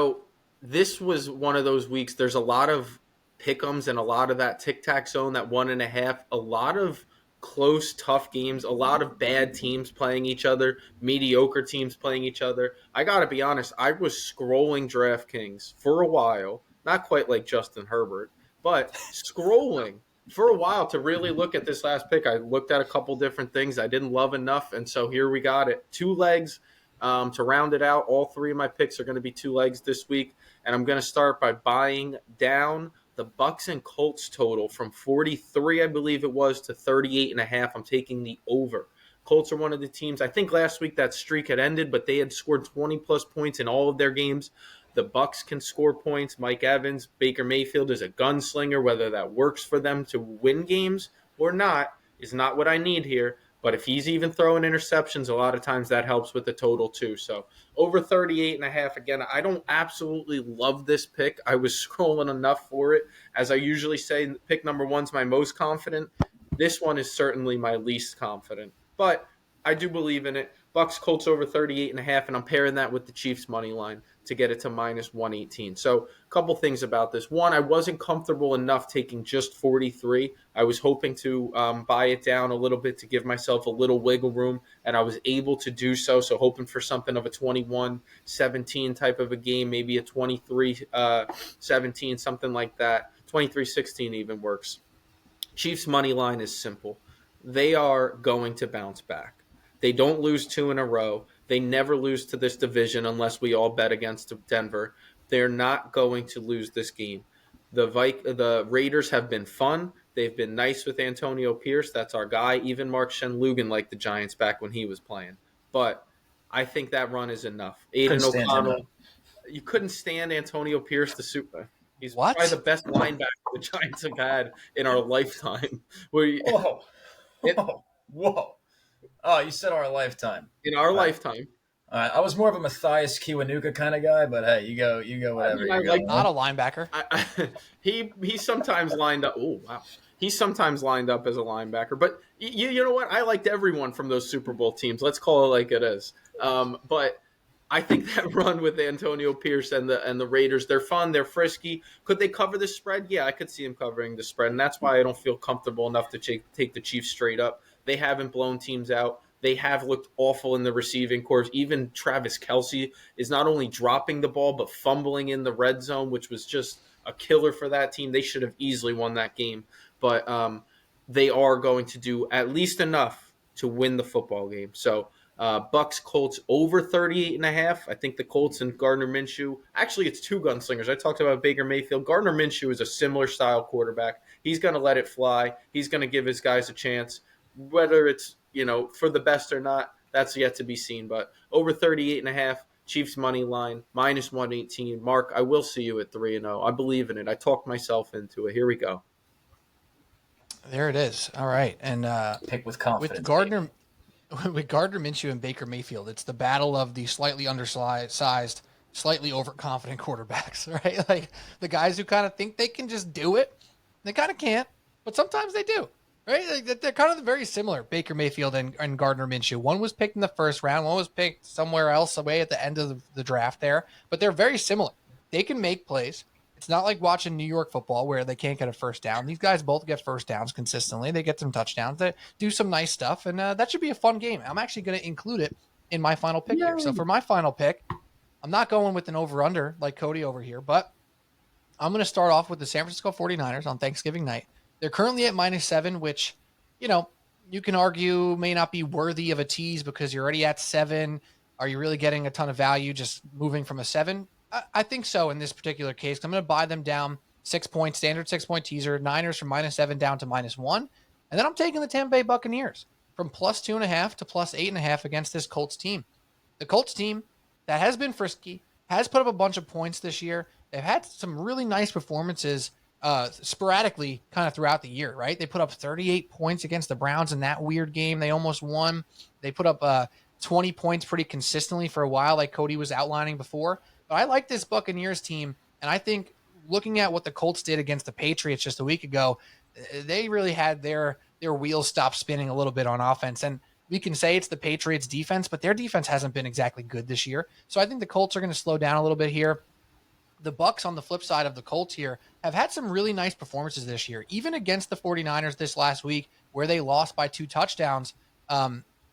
this was one of those weeks. There's a lot of pick'ems and a lot of that tic-tac zone, that 1.5, a lot of close, tough games, a lot of bad teams playing each other, mediocre teams playing each other. I got to be honest, I was scrolling DraftKings for a while, not quite like Justin Herbert, but scrolling for a while to really look at this last pick. I looked at a couple different things I didn't love enough, and so here we got it. 2 legs. To round it out, all 3 of my picks are going to be 2 legs this week, and I'm going to start by buying down the Bucks and Colts total from 43, I believe it was, to 38.5. I'm taking the over. Colts are one of the teams, I think last week that streak had ended, but they had scored 20-plus points in all of their games. The Bucks can score points. Mike Evans, Baker Mayfield is a gunslinger. Whether that works for them to win games or not is not what I need here. But if he's even throwing interceptions, a lot of times that helps with the total too. So over 38.5. Again, I don't absolutely love this pick. I was scrolling enough for it. As I usually say, pick number 1's my most confident. This one is certainly my least confident. But I do believe in it. Bucks, Colts over 38.5, and I'm pairing that with the Chiefs money line to get it to minus 118. So a couple things about this. One, I wasn't comfortable enough taking just 43. I was hoping to buy it down a little bit to give myself a little wiggle room, and I was able to do so. So hoping for something of a 21-17 type of a game, maybe a 23-17, something like that. 23-16 even works. Chiefs money line is simple. They are going to bounce back. They don't lose 2 in a row. They never lose to this division unless we all bet against Denver. They're not going to lose this game. The Raiders have been fun. They've been nice with Antonio Pierce. That's our guy. Even Mark Shenloogian liked the Giants back when he was playing. But I think that run is enough. Aiden O'Connell. You couldn't stand Antonio Pierce, the super. He's probably the best linebacker the Giants have had in our lifetime. Whoa. Oh, you said our lifetime. In our lifetime. I was more of a Matthias Kiwanuka kind of guy, but hey, you go whatever. Not a linebacker. He sometimes lined up. Oh, wow. He's sometimes lined up as a linebacker. But you know what? I liked everyone from those Super Bowl teams. Let's call it like it is. But I think that run with Antonio Pierce and the Raiders, they're fun, they're frisky. Could they cover the spread? Yeah, I could see them covering the spread, and that's why I don't feel comfortable enough to take the Chiefs straight up. They haven't blown teams out. They have looked awful in the receiving corps. Even Travis Kelce is not only dropping the ball, but fumbling in the red zone, which was just a killer for that team. They should have easily won that game. But they are going to do at least enough to win the football game. So Bucks, Colts over 38.5. I think the Colts and Gardner Minshew. Actually, it's 2 gunslingers. I talked about Baker Mayfield. Gardner Minshew is a similar style quarterback. He's going to let it fly. He's going to give his guys a chance. Whether it's, for the best or not, that's yet to be seen. But over 38.5, Chiefs money line, minus 118. Mark, I will see you at 3-0. I believe in it. I talked myself into it. Here we go. There it is. All right. And pick with confidence. With Gardner Minshew and Baker Mayfield, it's the battle of the slightly undersized, slightly overconfident quarterbacks, right? Like the guys who kind of think they can just do it. They kind of can't, but sometimes they do. Right, like they're kind of very similar, Baker Mayfield and Gardner Minshew. One was picked in the first round, one was picked somewhere else away at the end of the draft there, but they're very similar. They can make plays. It's not like watching New York football where they can't get a first down. These guys both get first downs consistently. They get some touchdowns. They do some nice stuff, and that should be a fun game. I'm actually going to include it in my final pick here. So for my final pick, I'm not going with an over-under like Cody over here, but I'm going to start off with the San Francisco 49ers on Thanksgiving night, They're currently at -7, which, you can argue may not be worthy of a tease because you're already at 7. Are you really getting a ton of value just moving from a 7? I think so in this particular case. I'm going to buy them down 6 points, standard 6-point teaser, Niners from -7 down to -1. And then I'm taking the Tampa Bay Buccaneers from +2.5 to +8.5 against this Colts team. The Colts team that has been frisky, has put up a bunch of points this year. They've had some really nice performances sporadically kind of throughout the year, right? They put up 38 points against the Browns in that weird game. They almost won. They put up 20 points pretty consistently for a while, like Cody was outlining before. But I like this Buccaneers team, and I think looking at what the Colts did against the Patriots just a week ago, they really had their wheels stop spinning a little bit on offense. And we can say it's the Patriots defense, but their defense hasn't been exactly good this year. So I think the Colts are going to slow down a little bit here. The Bucs on the flip side of the Colts here have had some really nice performances this year, even against the 49ers this last week where they lost by 2 touchdowns.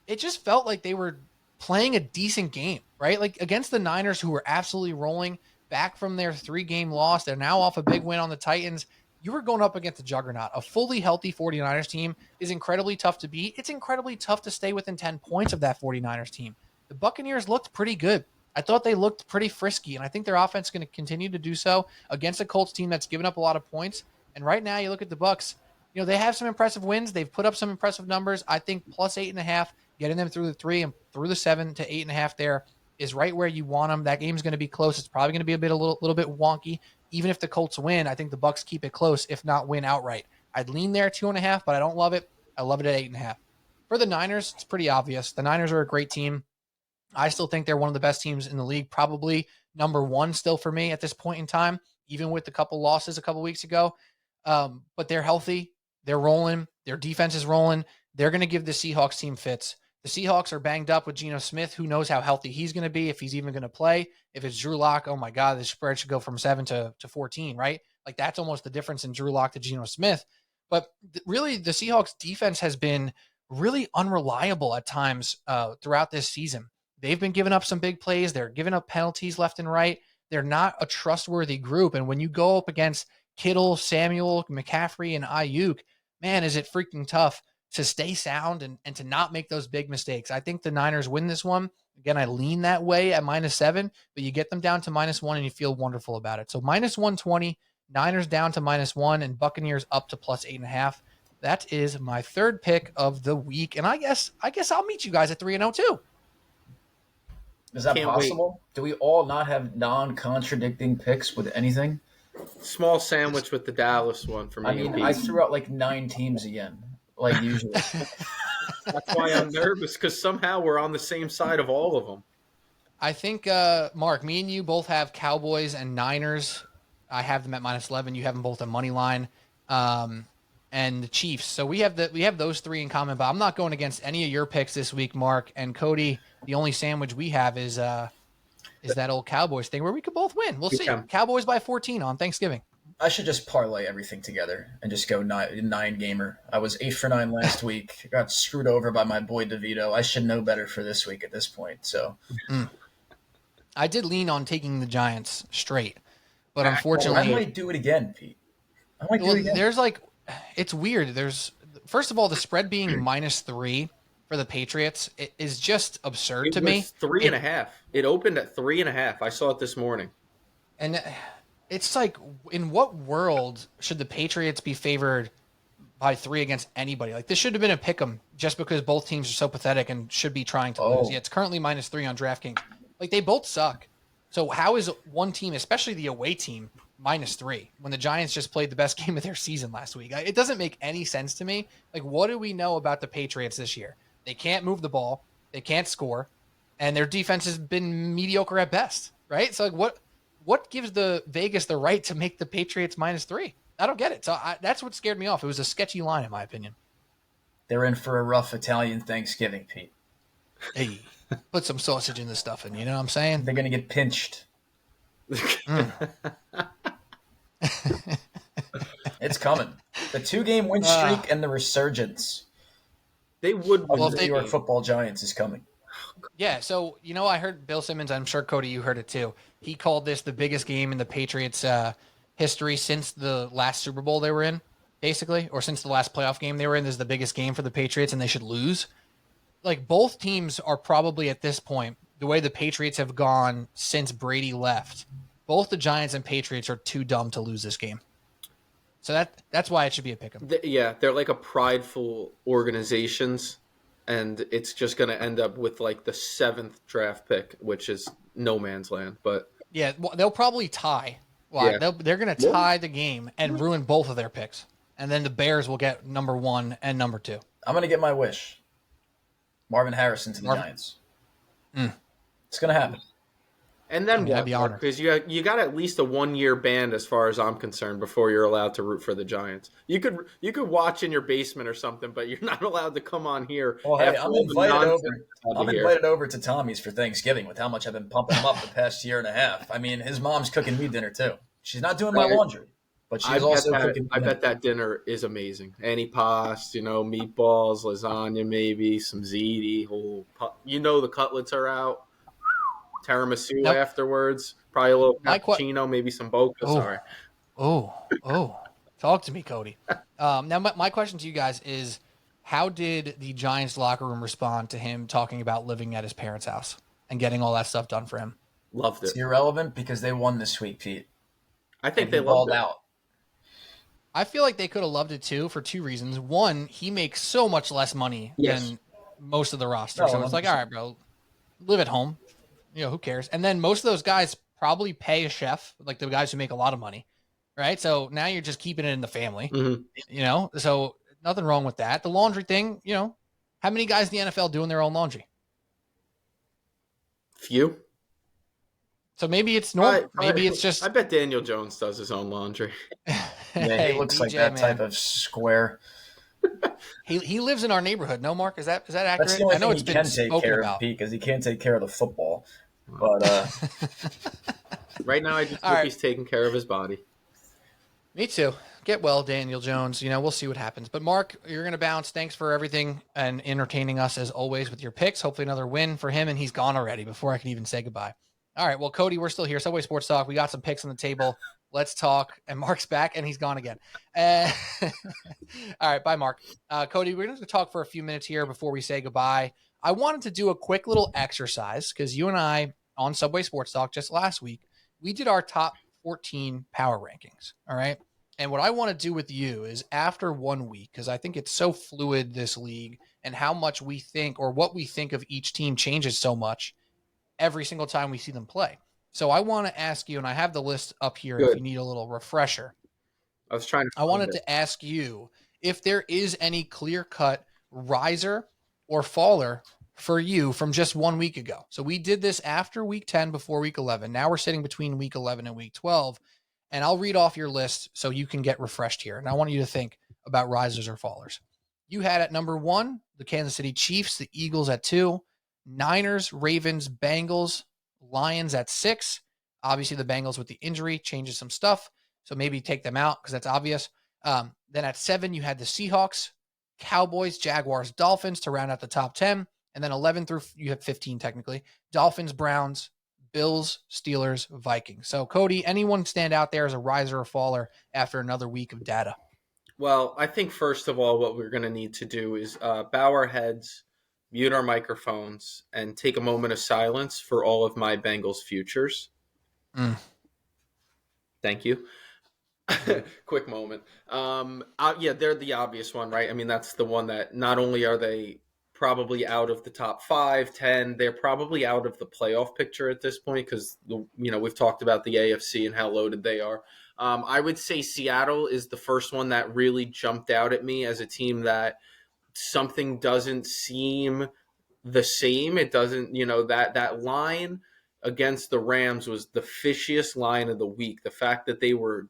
It just felt like they were playing a decent game, right? Like against the Niners, who were absolutely rolling back from their 3-game loss. They're now off a big win on the Titans. You were going up against a juggernaut. A fully healthy 49ers team is incredibly tough to beat. It's incredibly tough to stay within 10 points of that 49ers team. The Buccaneers looked pretty good. I thought they looked pretty frisky, and I think their offense is going to continue to do so against a Colts team that's given up a lot of points. And right now, you look at the Bucs, they have some impressive wins. They've put up some impressive numbers. I think +8.5, getting them through the 3 and through the 7 to 8.5 there is right where you want them. That game's going to be close. It's probably going to be a little bit wonky. Even if the Colts win, I think the Bucs keep it close, if not win outright. I'd lean there 2.5, but I don't love it. I love it at 8.5. For the Niners, it's pretty obvious. The Niners are a great team. I still think they're one of the best teams in the league, probably number 1 still for me at this point in time, even with a couple losses a couple weeks ago. But they're healthy. They're rolling. Their defense is rolling. They're going to give the Seahawks team fits. The Seahawks are banged up with Geno Smith. Who knows how healthy he's going to be, if he's even going to play. If it's Drew Lock, oh my God, the spread should go from 7 to 14, right? Like that's almost the difference in Drew Lock to Geno Smith. But really, the Seahawks defense has been really unreliable at times throughout this season. They've been giving up some big plays. They're giving up penalties left and right. They're not a trustworthy group. And when you go up against Kittle, Samuel, McCaffrey, and Ayuk, man, is it freaking tough to stay sound and to not make those big mistakes. I think the Niners win this one. Again, I lean that way at -7, but you get them down to -1 and you feel wonderful about it. So -120, Niners down to -1, and Buccaneers up to +8.5. That is my third pick of the week. And I guess I'll meet you guys at 3-0 too. Is that possible? Wait. Do we all not have non-contradicting picks with anything? Small sandwich with the Dallas one for me. I mean, I threw out like 9 teams again, like usually. That's why I'm nervous, because somehow we're on the same side of all of them. I think, Mark, me and you both have Cowboys and Niners. I have them at -11. You have them both at money line, and the Chiefs. So we have those 3 in common. But I'm not going against any of your picks this week, Mark and Cody. The only sandwich we have is that old Cowboys thing where we could both win. We'll see. Cowboys by 14 on Thanksgiving. I should just parlay everything together and just go 9 gamer. I was 8 for 9 last week. Got screwed over by my boy DeVito. I should know better for this week at this point. So I did lean on taking the Giants straight, but unfortunately, I might do it again, Pete. I might do it again. There's it's weird. First of all, the spread being -3 for the Patriots is just absurd to me. 3.5. It opened at 3.5. I saw it this morning. And it's like, in what world should the Patriots be favored by 3 against anybody? Like, this should have been a pick'em just because both teams are so pathetic and should be trying to lose. Yeah, it's currently -3 on DraftKings. Like, they both suck. So how is one team, especially the away team, -3 when the Giants just played the best game of their season last week? It doesn't make any sense to me. Like, what do we know about the Patriots this year? They can't move the ball. They can't score. And their defense has been mediocre at best, right? So, like, what gives the Vegas the right to make the Patriots -3? I don't get it. So that's what scared me off. It was a sketchy line, in my opinion. They're in for a rough Italian Thanksgiving, Pete. Hey, put some sausage in the stuffing. You know what I'm saying? They're going to get pinched. It's coming. The 2-game win streak and the resurgence. They would win. The New York Football Giants is coming. Yeah, so, I heard Bill Simmons, I'm sure, Cody, you heard it too. He called this the biggest game in the Patriots' history since the last Super Bowl they were in. basically, or since the last playoff game they were in. This is the biggest game for the Patriots, and they should lose. Like, both teams are probably at this point, the way the Patriots have gone since Brady left, both the Giants and Patriots are too dumb to lose this game. So that's why it should be a pick 'em. Yeah, they're like a prideful organizations, and it's just going to end up with like the 7th draft pick, which is no man's land. But yeah, well, they'll probably tie. Well, Yeah. they're going to tie the game and ruin both of their picks, and then the Bears will get number 1 and number 2. I'm going to get my wish. Marvin Harrison to the Giants. It's going to happen. And then I'd what? be honored. Because you got at least a 1-year ban, as far as I'm concerned, before you're allowed to root for the Giants. You could watch in your basement or something, but you're not allowed to come on here. Well, hey, after I'm all the nonsense I'm here. invited over to Tommy's for Thanksgiving with how much I've been pumping him up the past year and a half. I mean, his mom's cooking me dinner too. She's not doing my laundry, but she's also cooking. I bet that dinner is amazing. Any pasta, meatballs, lasagna, maybe some ziti. The cutlets are out. Tiramisu afterwards. Probably a little cappuccino, maybe some boca. Sorry. Oh. Talk to me, Cody. Now, my question to you guys is, how did the Giants locker room respond to him talking about living at his parents' house and getting all that stuff done for him? Loved it. It's irrelevant because they won this week, Pete. I think they loved it. Out. I feel like they could have loved it too for 2 reasons. One, he makes so much less money than most of the roster. So it's like, all right, bro, live at home. Who cares? And then most of those guys probably pay a chef, like the guys who make a lot of money, right? So now you're just keeping it in the family, So nothing wrong with that. The laundry thing, how many guys in the NFL doing their own laundry? Few. So maybe it's normal. Maybe it's just. I bet Daniel Jones does his own laundry. Yeah, he looks like that type of square. He lives in our neighborhood. No, Mark, is that accurate? That's the only I know thing it's he been can take spoken care about. of, Pete, because he can't take care of the football. But right now, I just hope he's taking care of his body. Me too. Get well, Daniel Jones. We'll see what happens. But Mark, you're going to bounce. Thanks for everything and entertaining us as always with your picks. Hopefully another win for him, and he's gone already before I can even say goodbye. All right, well, Cody, we're still here. Subway Sports Talk. We got some picks on the table. Let's talk. And Mark's back, and he's gone again. All right, bye, Mark. Cody, we're going to talk for a few minutes here before we say goodbye. I wanted to do a quick little exercise because you and I on Subway Sports Talk just last week, we did our top 14 power rankings, all right? And what I want to do with you is after 1 week, because I think it's so fluid, this league, and how much we think or what we think of each team changes so much every single time we see them play. So I want to ask you, and I have the list up here if you need a little refresher. I wanted to ask you if there is any clear-cut riser or faller for you from just 1 week ago. So we did this after week 10, before week 11. Now we're sitting between week 11 and week 12. And I'll read off your list so you can get refreshed here. And I want you to think about risers or fallers. You had at number 1, the Kansas City Chiefs, the Eagles at 2, Niners, Ravens, Bengals, Lions at 6. Obviously, the Bengals with the injury changes some stuff. So maybe take them out because that's obvious. Then at 7, you had the Seahawks, Cowboys, Jaguars, Dolphins to round out the top 10. And then 11 through, you have 15 technically, Dolphins, Browns, Bills, Steelers, Vikings. So, Cody, anyone stand out there as a riser or faller after another week of data? Well, I think first of all, what we're going to need to do is bow our heads, mute our microphones, and take a moment of silence for all of my Bengals futures. Thank you. Quick moment. They're the obvious one, right? I mean, that's the one that not only are they probably out of the top 5, 10, they're probably out of the playoff picture at this point because, we've talked about the AFC and how loaded they are. I would say Seattle is the first one that really jumped out at me as a team that something doesn't seem the same. It doesn't, that line against the Rams was the fishiest line of the week. The fact that they were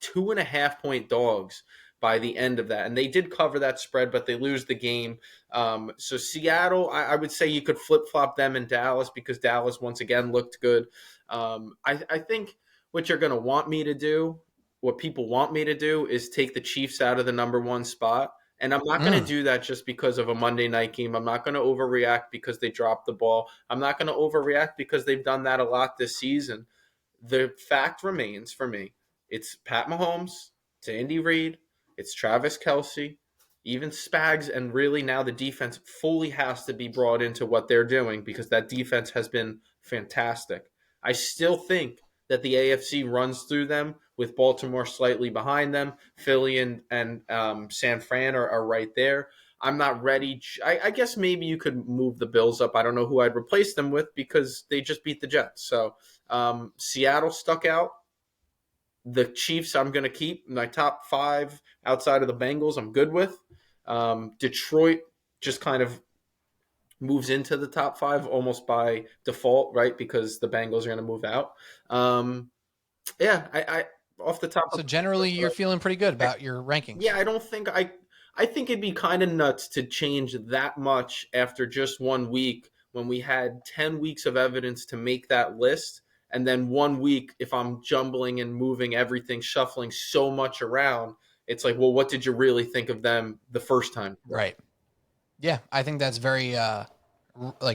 2.5-point dogs by the end of that. And they did cover that spread, but they lose the game. So Seattle, I would say you could flip-flop them in Dallas because Dallas once again looked good. I think what you're going to want me to do, what people want me to do is take the Chiefs out of the number 1 spot. And I'm not going to do that just because of a Monday night game. I'm not going to overreact because they dropped the ball. I'm not going to overreact because they've done that a lot this season. The fact remains for me, it's Pat Mahomes, it's Andy Reid, It's Travis Kelce, even Spags, and really now the defense fully has to be brought into what they're doing because that defense has been fantastic. I still think that the AFC runs through them with Baltimore slightly behind them. Philly and San Fran are right there. I'm not ready. I guess maybe you could move the Bills up. I don't know who I'd replace them with because they just beat the Jets. So Seattle stuck out. The Chiefs I'm going to keep. My top 5 outside of the Bengals I'm good with. Detroit just kind of moves into the top 5 almost by default, right? Because the Bengals are going to move out. I off the top. So generally, you're feeling pretty good about your rankings. Yeah, I think it'd be kind of nuts to change that much after just 1 week when we had 10 weeks of evidence to make that list. And then 1 week, if I'm jumbling and moving everything, shuffling so much around, it's like, well, what did you really think of them the first time? Right. Yeah, I think that's very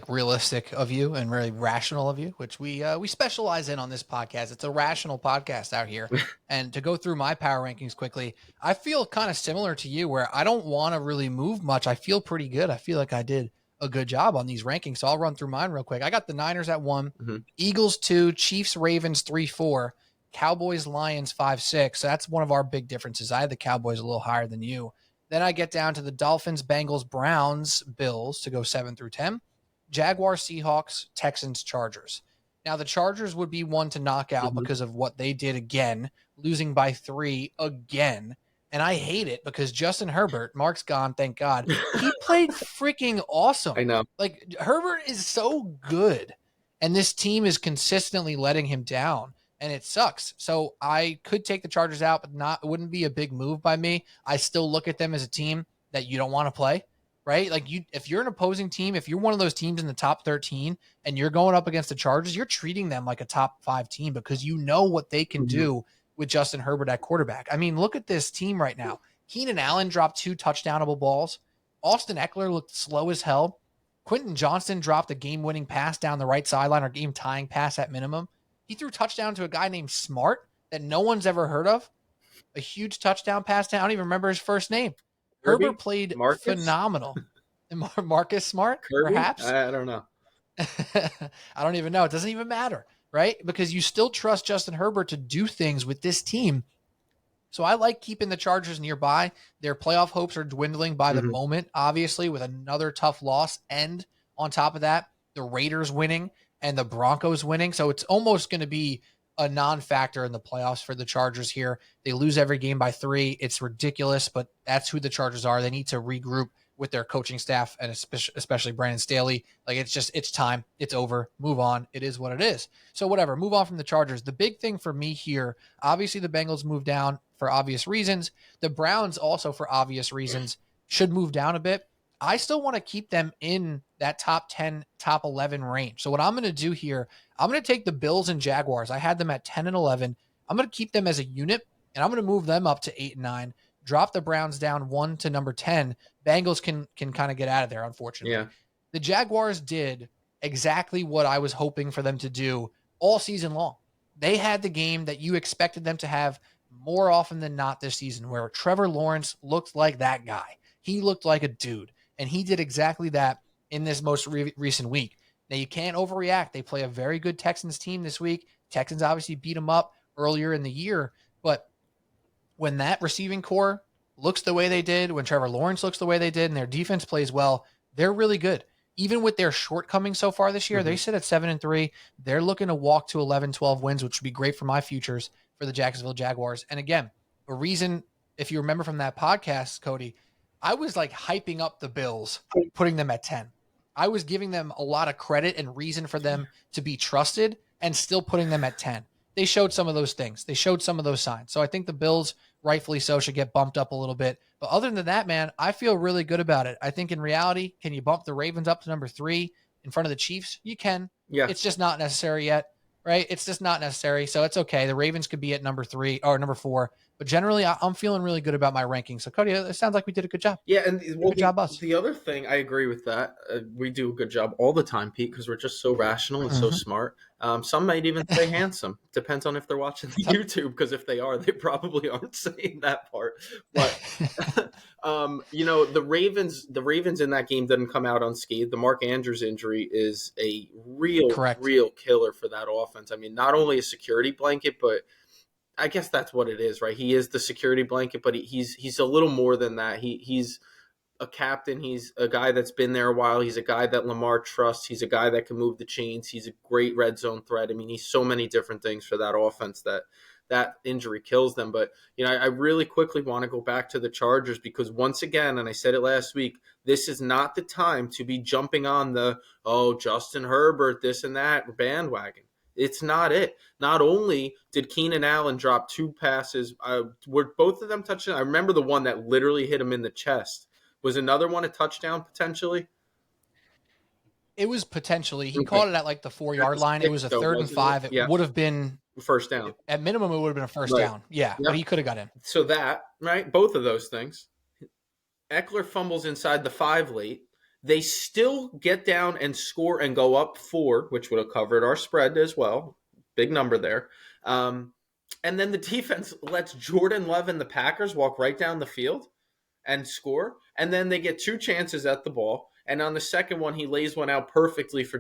realistic of you and really rational of you, which we specialize in on this podcast. It's a rational podcast out here. And to go through my power rankings quickly, I feel kind of similar to you where I don't want to really move much. I feel pretty good. I feel like I did a good job on these rankings. So I'll run through mine real quick. I got the Niners at 1, Eagles 2, Chiefs, Ravens 3-4, Cowboys, Lions 5-6. So that's one of our big differences. I had the Cowboys a little higher than you. Then I get down to the Dolphins, Bengals, Browns, Bills to go 7 through 10. Jaguars, Seahawks, Texans, Chargers. Now the Chargers would be one to knock out because of what they did again, losing by 3 again. And I hate it because Justin Herbert, Mark's gone, thank God. He played freaking awesome. I know. Like Herbert is so good. And this team is consistently letting him down. And it sucks. So I could take the Chargers out, but it wouldn't be a big move by me. I still look at them as a team that you don't want to play, right? Like if you're an opposing team, if you're one of those teams in the top 13 and you're going up against the Chargers, you're treating them like a top 5 team because you know what they can do with Justin Herbert at quarterback. I mean, look at this team right now. Keenan Allen dropped 2 touchdownable balls. Austin Eckler looked slow as hell. Quentin Johnston dropped a game-winning pass down the right sideline or game-tying pass at minimum. He threw a touchdown to a guy named Smart that no one's ever heard of. A huge touchdown pass down. I don't even remember his first name. Herbert played phenomenal. Marcus Smart, Kirby? Perhaps? I don't know. I don't even know. It doesn't even matter, right? Because you still trust Justin Herbert to do things with this team. So I like keeping the Chargers nearby. Their playoff hopes are dwindling by the moment, obviously, with another tough loss. And on top of that, the Raiders winning and the Broncos winning. So it's almost going to be a non-factor in the playoffs for the Chargers here. They lose every game by 3. It's ridiculous, but that's who the Chargers are. They need to regroup with their coaching staff and especially Brandon Staley. Like it's time. It's over. Move on. It is what it is. So whatever, move on from the Chargers. The big thing for me here, obviously the Bengals moved down for obvious reasons. The Browns also for obvious reasons should move down a bit. I still want to keep them in that top 10, top 11 range. So what I'm going to do here, I'm going to take the Bills and Jaguars. I had them at 10 and 11. I'm going to keep them as a unit, and I'm going to move them up to 8 and 9, drop the Browns down 1 to number 10. Bengals can kind of get out of there, unfortunately. Yeah. The Jaguars did exactly what I was hoping for them to do all season long. They had the game that you expected them to have more often than not this season, where Trevor Lawrence looked like that guy. He looked like a dude. And he did exactly that in this most recent week. Now, you can't overreact. They play a very good Texans team this week. Texans obviously beat them up earlier in the year. But when that receiving core looks the way they did, when Trevor Lawrence looks the way they did, and their defense plays well, they're really good. Even with their shortcomings so far this year, they sit at 7-3. They're looking to walk to 11, 12 wins, which would be great for my futures for the Jacksonville Jaguars. And again, a reason, if you remember from that podcast, Cody, I was like hyping up the Bills, putting them at 10. I was giving them a lot of credit and reason for them to be trusted and still putting them at 10. They showed some of those things. They showed some of those signs. So I think the Bills, rightfully so, should get bumped up a little bit. But other than that, man, I feel really good about it. I think in reality, can you bump the Ravens up to number 3 in front of the Chiefs? You can. Yeah. It's just not necessary yet, right? It's just not necessary. So it's okay. The Ravens could be at number 3 or number 4. But generally, I'm feeling really good about my rankings. So, Cody, it sounds like we did a good job. Yeah, and good job, us. The other thing, I agree with that. We do a good job all the time, Pete, because we're just so rational and so smart. Some might even say handsome. Depends on if they're watching the YouTube, because if they are, they probably aren't saying that part. But the Ravens in that game didn't come out unscathed. The Mark Andrews injury is a real killer for that offense. I mean, not only a security blanket, but I guess that's what it is, right? He is the security blanket, but he's a little more than that. He's a captain. He's a guy that's been there a while. He's a guy that Lamar trusts. He's a guy that can move the chains. He's a great red zone threat. I mean, he's so many different things for that offense that injury kills them. But, I really quickly want to go back to the Chargers, because once again, and I said it last week, this is not the time to be jumping on the, Justin Herbert, this and that bandwagon. It's not it. Not only did Keenan Allen drop 2 passes, were both of them touchdowns? I remember the one that literally hit him in the chest. Was another one a touchdown potentially? It was potentially. He caught it at like the 4-yard line. It was a 3rd and 5. It would have been first down. At minimum, it would have been a first down. Yeah, yep. But he could have got in. So that, right, both of those things. Eckler fumbles inside the 5 late. They still get down and score and go up 4, which would have covered our spread as well. Big number there. And then the defense lets Jordan Love and the Packers walk right down the field and score. And then they get 2 chances at the ball. And on the second one, he lays one out perfectly for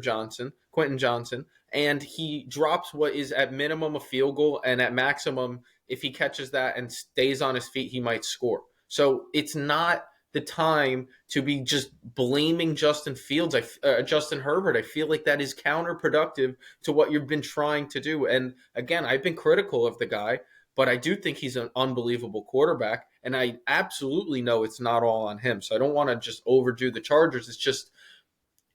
Quentin Johnson. And he drops what is at minimum a field goal. And at maximum, if he catches that and stays on his feet, he might score. So it's not the time to be just blaming Justin Herbert. I feel like that is counterproductive to what you've been trying to do. And again, I've been critical of the guy, but I do think he's an unbelievable quarterback, and I absolutely know it's not all on him. So I don't want to just overdo the Chargers. It's just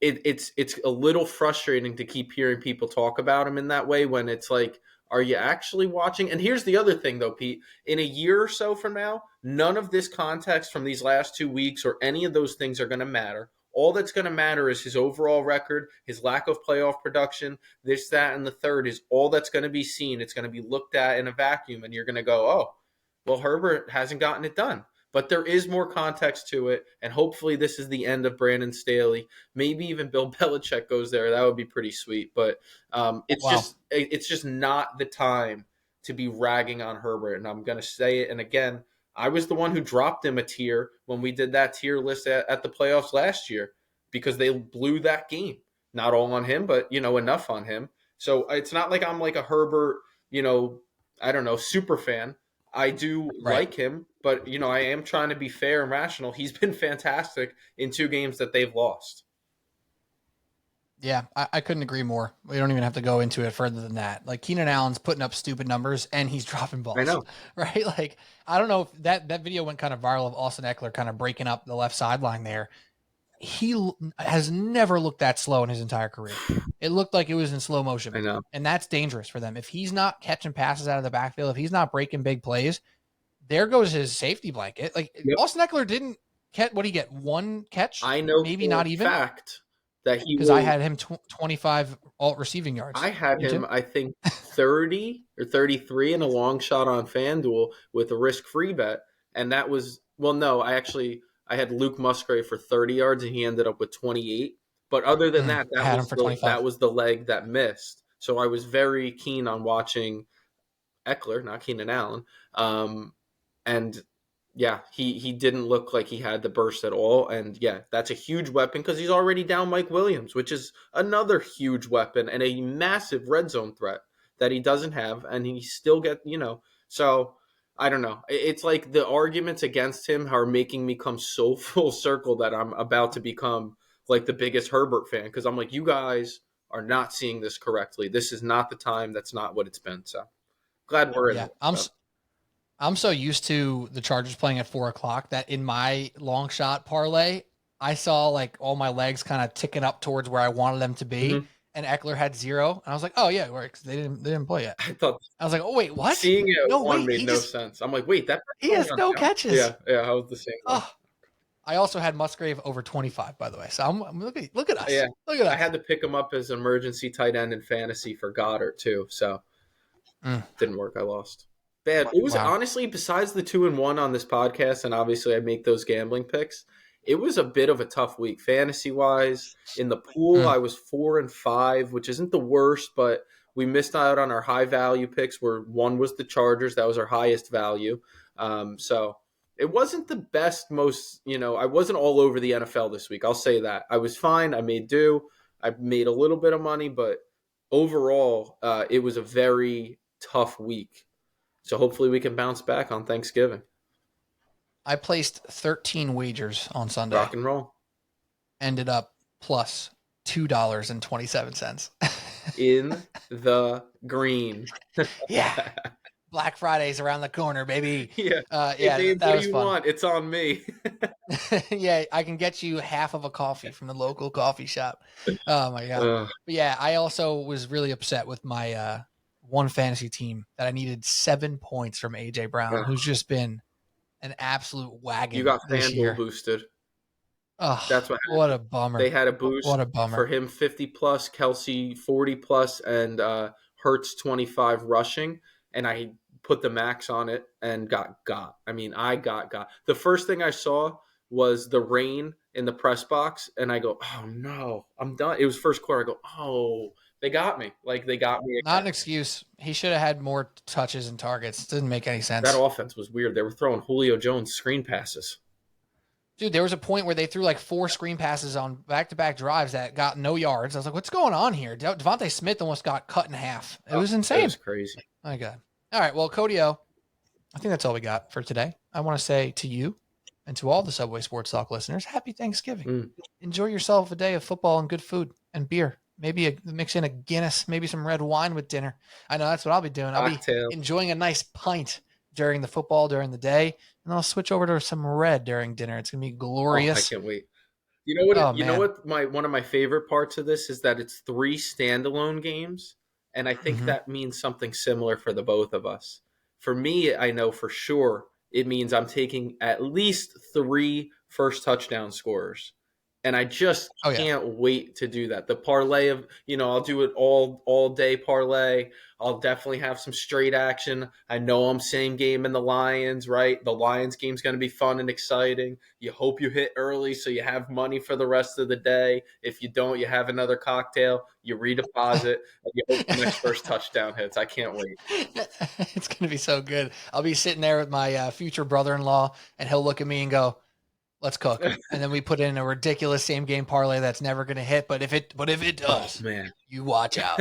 it's a little frustrating to keep hearing people talk about him in that way, when it's like, are you actually watching? And here's the other thing, though, Pete. In a year or so from now, none of this context from these last 2 weeks or any of those things are going to matter. All that's going to matter is his overall record, his lack of playoff production, this, that, and the third is all that's going to be seen. It's going to be looked at in a vacuum, and you're going to go, oh, well, Herbert hasn't gotten it done. But there is more context to it, and hopefully this is the end of Brandon Staley. Maybe even Bill Belichick goes there. That would be pretty sweet. But it's just not the time to be ragging on Herbert. And I'm going to say it. And again, I was the one who dropped him a tier when we did that tier list at the playoffs last year, because they blew that game. Not all on him, but, enough on him. So it's not like I'm like a Herbert, super fan. I do like him, but, I am trying to be fair and rational. He's been fantastic in 2 games that they've lost. Yeah, I couldn't agree more. We don't even have to go into it further than that. Like, Keenan Allen's putting up stupid numbers, and he's dropping balls. I know. Right? Like, I don't know if that video went kind of viral of Austin Eckler kind of breaking up the left sideline there. He has never looked that slow in his entire career. It looked like it was in slow motion. I know. And that's dangerous for them. If he's not catching passes out of the backfield, if he's not breaking big plays, there goes his safety blanket. Like, yep. Austin Eckler didn't catch, what did he get? 1 catch? I know. Maybe not even. Fact that he, because I had him 25 alt receiving yards. I had him, I think, 30 or 33 in a long shot on FanDuel with a risk-free bet. And that was, well, no, I had Luke Musgrave for 30 yards, and he ended up with 28. But other than that, that was the leg that missed. So I was very keen on watching Eckler, not Keenan Allen. And yeah, he didn't look like he had the burst at all. And yeah, that's a huge weapon because he's already down Mike Williams, which is another huge weapon and a massive red zone threat that he doesn't have. And he still so I don't know. It's like the arguments against him are making me come so full circle that I'm about to become like the biggest Herbert fan, because I'm like, you guys are not seeing this correctly. This is not the time. That's not what it's been. So glad we're in it. I'm so used to the Chargers playing at 4:00 that in my long shot parlay, I saw like all my legs kind of ticking up towards where I wanted them to be. Mm-hmm. And Eckler had 0. And I was like, oh yeah, it works. They didn't play yet. I was like, oh wait, what? Seeing it made no sense. I'm like, wait, he has no catches. Yeah, I was the same. I also had Musgrave over 25, by the way. So I'm look at us. Yeah. Look at us. I had to pick him up as an emergency tight end in fantasy for Goddard too. So didn't work. I lost. Bad. It was honestly, besides the 2-1 on this podcast, and obviously I make those gambling picks, it was a bit of a tough week fantasy-wise. In the pool, I was 4-5, which isn't the worst, but we missed out on our high-value picks where one was the Chargers. That was our highest value. So it wasn't the best, I wasn't all over the NFL this week. I'll say that. I was fine. I made do. I made a little bit of money, but overall, it was a very tough week. So hopefully we can bounce back on Thanksgiving. I placed 13 wagers on Sunday. Rock and roll. Ended up plus $2.27. In the green. Yeah. Black Friday's around the corner, baby. Yeah. Yeah, Dave, that what was do you fun. want? It's on me. Yeah, I can get you half of a coffee from the local coffee shop. Oh my God. But yeah, I also was really upset with my one fantasy team that I needed 7 points from AJ Brown, who's just been an absolute wagon. You got this year. FanDuel boosted. Oh, That's what a bummer. They had a boost What a bummer. for him 50 plus, Kelsey 40 plus, and Hurts 25 rushing. And I put the max on it and got. I mean, I got. The first thing I saw was the rain in the press box, and I go, oh no, I'm done. It was first quarter. I go, oh, they got me. Like, they got me. Not an excuse. He should have had more touches and targets. Didn't make any sense. That offense was weird. They were throwing Julio Jones screen passes. Dude, there was a point where they threw like 4 screen passes on back-to-back drives that got no yards. I was like, what's going on here? Devontae Smith almost got cut in half. It was insane. It was crazy. My God. All right, well, Cody O, I think that's all we got for today. I want to say to you and to all the Subway Sports Talk listeners, happy Thanksgiving. Enjoy yourself a day of football and good food and beer. Maybe mix in a Guinness, maybe some red wine with dinner. I know that's what I'll be doing. I'll be enjoying a nice pint during the football during the day, and I'll switch over to some red during dinner. It's gonna be glorious. I can't wait. You know what? You know what? One of my favorite parts of this is that it's 3 standalone games, and I think that means something similar for the both of us. For me, I know for sure it means I'm taking at least 3 first touchdown scorers. And I just can't wait to do that. The parlay of, I'll do it all day parlay. I'll definitely have some straight action. I know I'm same game in the Lions, right? The Lions game's going to be fun and exciting. You hope you hit early so you have money for the rest of the day. If you don't, you have another cocktail, you redeposit, and you hope the next first touchdown hits. I can't wait. It's going to be so good. I'll be sitting there with my future brother-in-law, and he'll look at me and go, let's cook. And then we put in a ridiculous same game parlay that's never going to hit. But if it does, you watch out.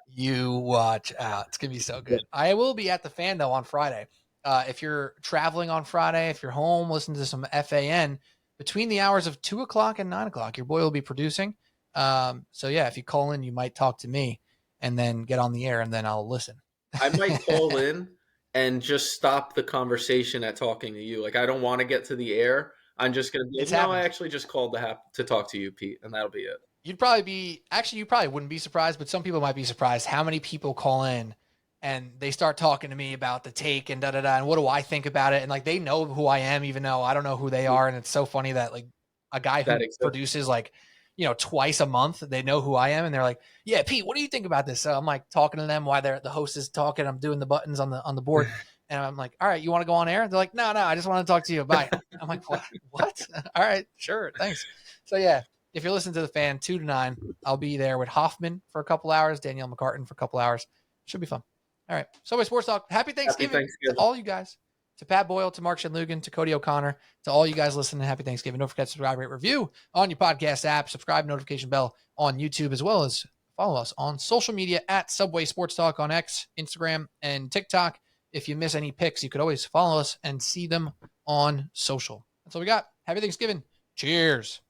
You watch out. It's going to be so good. I will be at the Fan, though, on Friday. If you're traveling on Friday, if you're home, listen to some FAN between the hours of 2 o'clock and 9 o'clock, your boy will be producing. So yeah, if you call in, you might talk to me and then get on the air and then I'll listen. I might call in and just stop the conversation at talking to you. Like, I don't want to get to the air. I'm just going to be I actually just called to talk to you, Pete, and that'll be it. You probably wouldn't be surprised, but some people might be surprised how many people call in and they start talking to me about the take and da-da-da, and what do I think about it? And like, they know who I am, even though I don't know who they are. And it's so funny that like a guy who produces like, twice a month, they know who I am. And they're like, yeah, Pete, what do you think about this? So I'm like talking to them while the host is talking. I'm doing the buttons on the board. And I'm like, all right, you want to go on air? They're like, no, I just want to talk to you. Bye. I'm like, what? All right, sure. Thanks. So yeah, if you're listening to the Fan 2 to 9, I'll be there with Hoffman for a couple hours, Danielle McCartan for a couple hours. Should be fun. All right. Subway Sports Talk. Happy Thanksgiving to all you guys. To Pat Boyle, to Mark Shenloogian, to Cody O'Connor, to all you guys listening. Happy Thanksgiving. Don't forget to subscribe, rate, review on your podcast app. Subscribe, notification bell on YouTube, as well as follow us on social media at Subway Sports Talk on X, Instagram, and TikTok. If you miss any picks, you could always follow us and see them on social. That's all we got. Happy Thanksgiving. Cheers.